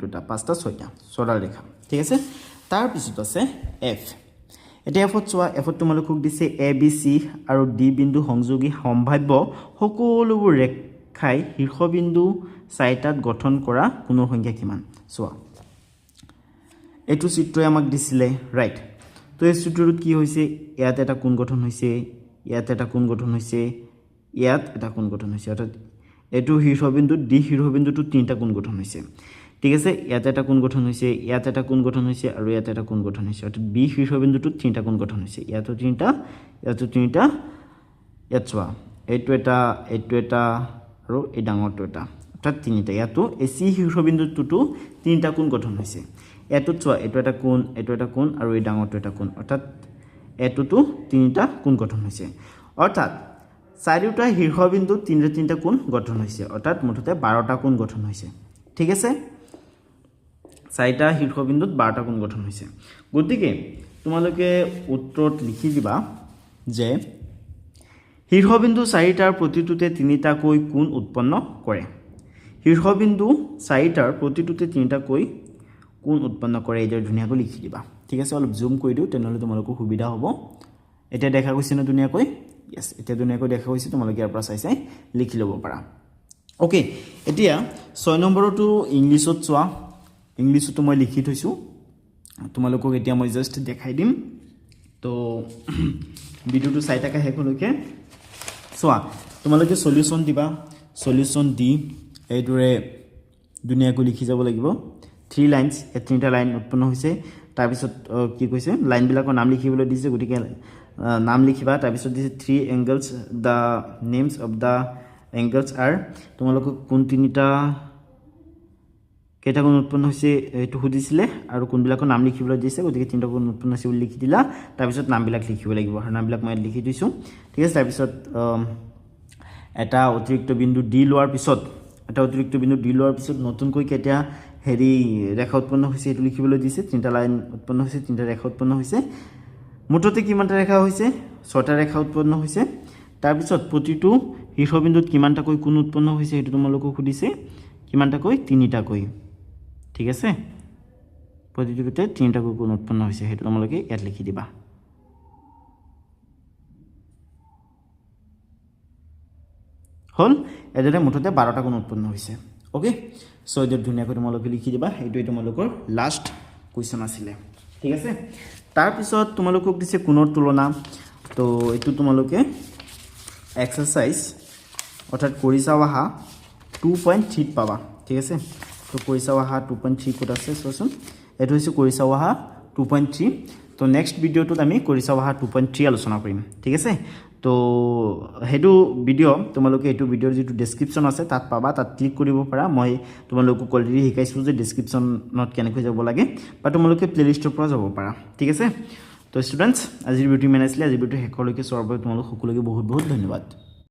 এটা পাঁচটা ছয়টা ছডাল ৰেখা ঠিক আছে তাৰ পিছত আছে এফ এতিয়া এফত চোৱা এফত তোমালোকক দিছে এ বি সি আৰু ডি বিন্দু সংযোগী সম্ভাৱ্য সকলোবোৰ ৰেখাই শীৰ্ষবিন্দু চাৰিটাত গঠন কৰা কোণৰ সংখ্যা কিমান চোৱা এইটো চিত্ৰই আমাক দিছিলে ৰাইট তো এই চিত্ৰটোত কি হৈছে ইয়াত এটা কোণ গঠন হৈছে ইয়াত এটা কোণ গঠন হৈছে ইয়াত এটা কোণ গঠন হৈছে অৰ্থাৎ এইটো শীৰ্ষবিন্দুত ডি শীৰ্ষবিন্দুটোত তিনিটা কোণ গঠন হৈছে ঠিক আছে ইয়াত এটা কোণ গঠন হৈছে ইয়াত এটা কোণ গঠন হৈছে আৰু ইয়াত এটা কোণ গঠন হৈছে অৰ্থাৎ বি শীৰ্ষবিন্দুটোত তিনিটা কোণ গঠন হৈছে ইয়াতো তিনিটা ইয়াত চোৱা এইটো এটা আৰু এই ডাঙৰটো এটা অৰ্থাৎ তিনিটা ইয়াতো এই চি শীৰ্ষবিন্দুটোতো তিনিটা কোণ গঠন হৈছে এটোত চোৱা এইটো এটা কোণ আৰু এই ডাঙৰটো এটা কোণ অৰ্থাৎ এটোতো তিনিটা কোণ গঠন হৈছে অৰ্থাৎ চাৰিটা শীৰ্ষবিন্দুত তিনিটা কোণ গঠন হৈছে অৰ্থাৎ মুঠতে 12টা কোণ গঠন হৈছে ঠিক আছে চাৰিটা শীৰ্ষবিন্দুত 12টা কোণ গঠন হৈছে গতিকে তোমালোকে উত্তৰত লিখি দিবা যে শীৰ্ষবিন্দু চাৰিটাৰ প্ৰতিটোতে তিনিটাকৈ কোণ উৎপন্ন কৰে শীৰ্ষবিন্দু চাৰিটাৰ প্ৰতিটোতে তিনিটাকৈ কোণ উৎপন্ন কৰে এইদৰে ধুনীয়াকৈ লিখি দিবা ঠিক আছে অলপ জুম কৰি দিওঁ তেনেহ'লে তোমালোকৰ সুবিধা হ'ব এতিয়া দেখা গৈছে ন ধুনীয়াকৈ ইয়েছ এতিয়া ধুনীয়াকৈ দেখা গৈছে তোমালোকে ইয়াৰ পৰা চাই লিখি ল'ব পাৰা ওকে এতিয়া 6 নম্বৰটো ইংলিছত চোৱা ইংলিছতো মই লিখি থৈছোঁ তোমালোকক এতিয়া মই জাষ্ট দেখাই দিম তো ভিডিঅ'টো চাই থাকা শেষলৈকে চোৱা তোমালোকে সলিউশন দিবা সলিউশন দি এইদৰে ধুনীয়াকৈ লিখি যাব লাগিব 3 লাইনছ তিনিটা লাইন উৎপন্ন হৈছে তাৰপিছত কি কৈছে লাইনবিলাকৰ নাম লিখিবলৈ দিছে গতিকে নাম লিখিবা তাৰপিছত দিছে 3 angles the names of the angles R তোমালোকক কোন তিনিটা কেইটা কোণ উৎপন্ন হৈছে এইটো সুধিছিলে আৰু কোনবিলাকৰ নাম লিখিবলৈ দিছে গতিকে তিনিটা কোণ উৎপন্ন হৈছে বুলি লিখি দিলা তাৰপিছত নামবিলাক লিখিব লাগিব আৰু নামবিলাক মই লিখি দিছোঁ ঠিক আছে তাৰপিছত এটা অতিৰিক্ত বিন্দু ডি লোৱাৰ পিছত নতুনকৈ কেতিয়া হেৰি ৰেখা উৎপন্ন হৈছে এইটো লিখিবলৈ দিছে তিনিটা লাইন উৎপন্ন হৈছে তিনিটা ৰেখা উৎপন্ন হৈছে মুঠতে কিমানটা ৰেখা হৈছে 6টা ৰেখা উৎপন্ন হৈছে তাৰপিছত প্ৰতিটো শীৰ্ষবিন্দুত কিমানটাকৈ কোণ উৎপন্ন হৈছে সেইটো তোমালোকক সুধিছে কিমানটাকৈ তিনিটাকৈ ঠিক আছে প্ৰতিটোতে তিনিটাকৈ কোণ উৎপন্ন হৈছে সেইটো তোমালোকে ইয়াত লিখি দিবা হল এদৰে মুঠতে 12টা কোণ উৎপন্ন হৈছে ওকে সো এদৰে ধুনীয়াকৈ তোমালোকে লিখি দিবা এইটোই তোমালোকৰ লাষ্ট কোৱেশ্চন আছিল ঠিক আছে তাৰ পিছত তোমালোকক দিছে কোণৰ তুলনা তো এইটো তোমালোকে এক্সাৰসাইজ অৰ্থাৎ কৰি চাওহা 2.3 পাবা ঠিক আছে তো কৰি চাওহা 2.3 কোড আছে চোৱাচোন এইটো হৈছে কৰি চাওহা 2.3 তো নেক্সট ভিডিঅ'টোত আমি কৰি চাওহা 2.3 আলোচনা কৰিম ঠিক আছে তো হেতু ভিডিঅ' তোমালোকে এইটো ভিডিঅ'ৰ যেটো ডেসক্ৰিপচন আছে তাত পাবা তাত ক্লিক কৰিব পাৰা মই তোমালোকক অলৰেডি শিকাইছো যে ডেসক্ৰিপচনত কেনেকৈ যাব লাগে বা তোমালোকে প্লেলিষ্টৰ পৰা যাব পাৰা ঠিক আছে তো ষ্টুডেন্টস আজিৰ ভিডিঅ' মেনাইছিলে আজিৰ ভিডিঅ' শেষলৈকে চোৱাৰ বাবে তোমালোক সকলোকে বহুত বহুত ধন্যবাদ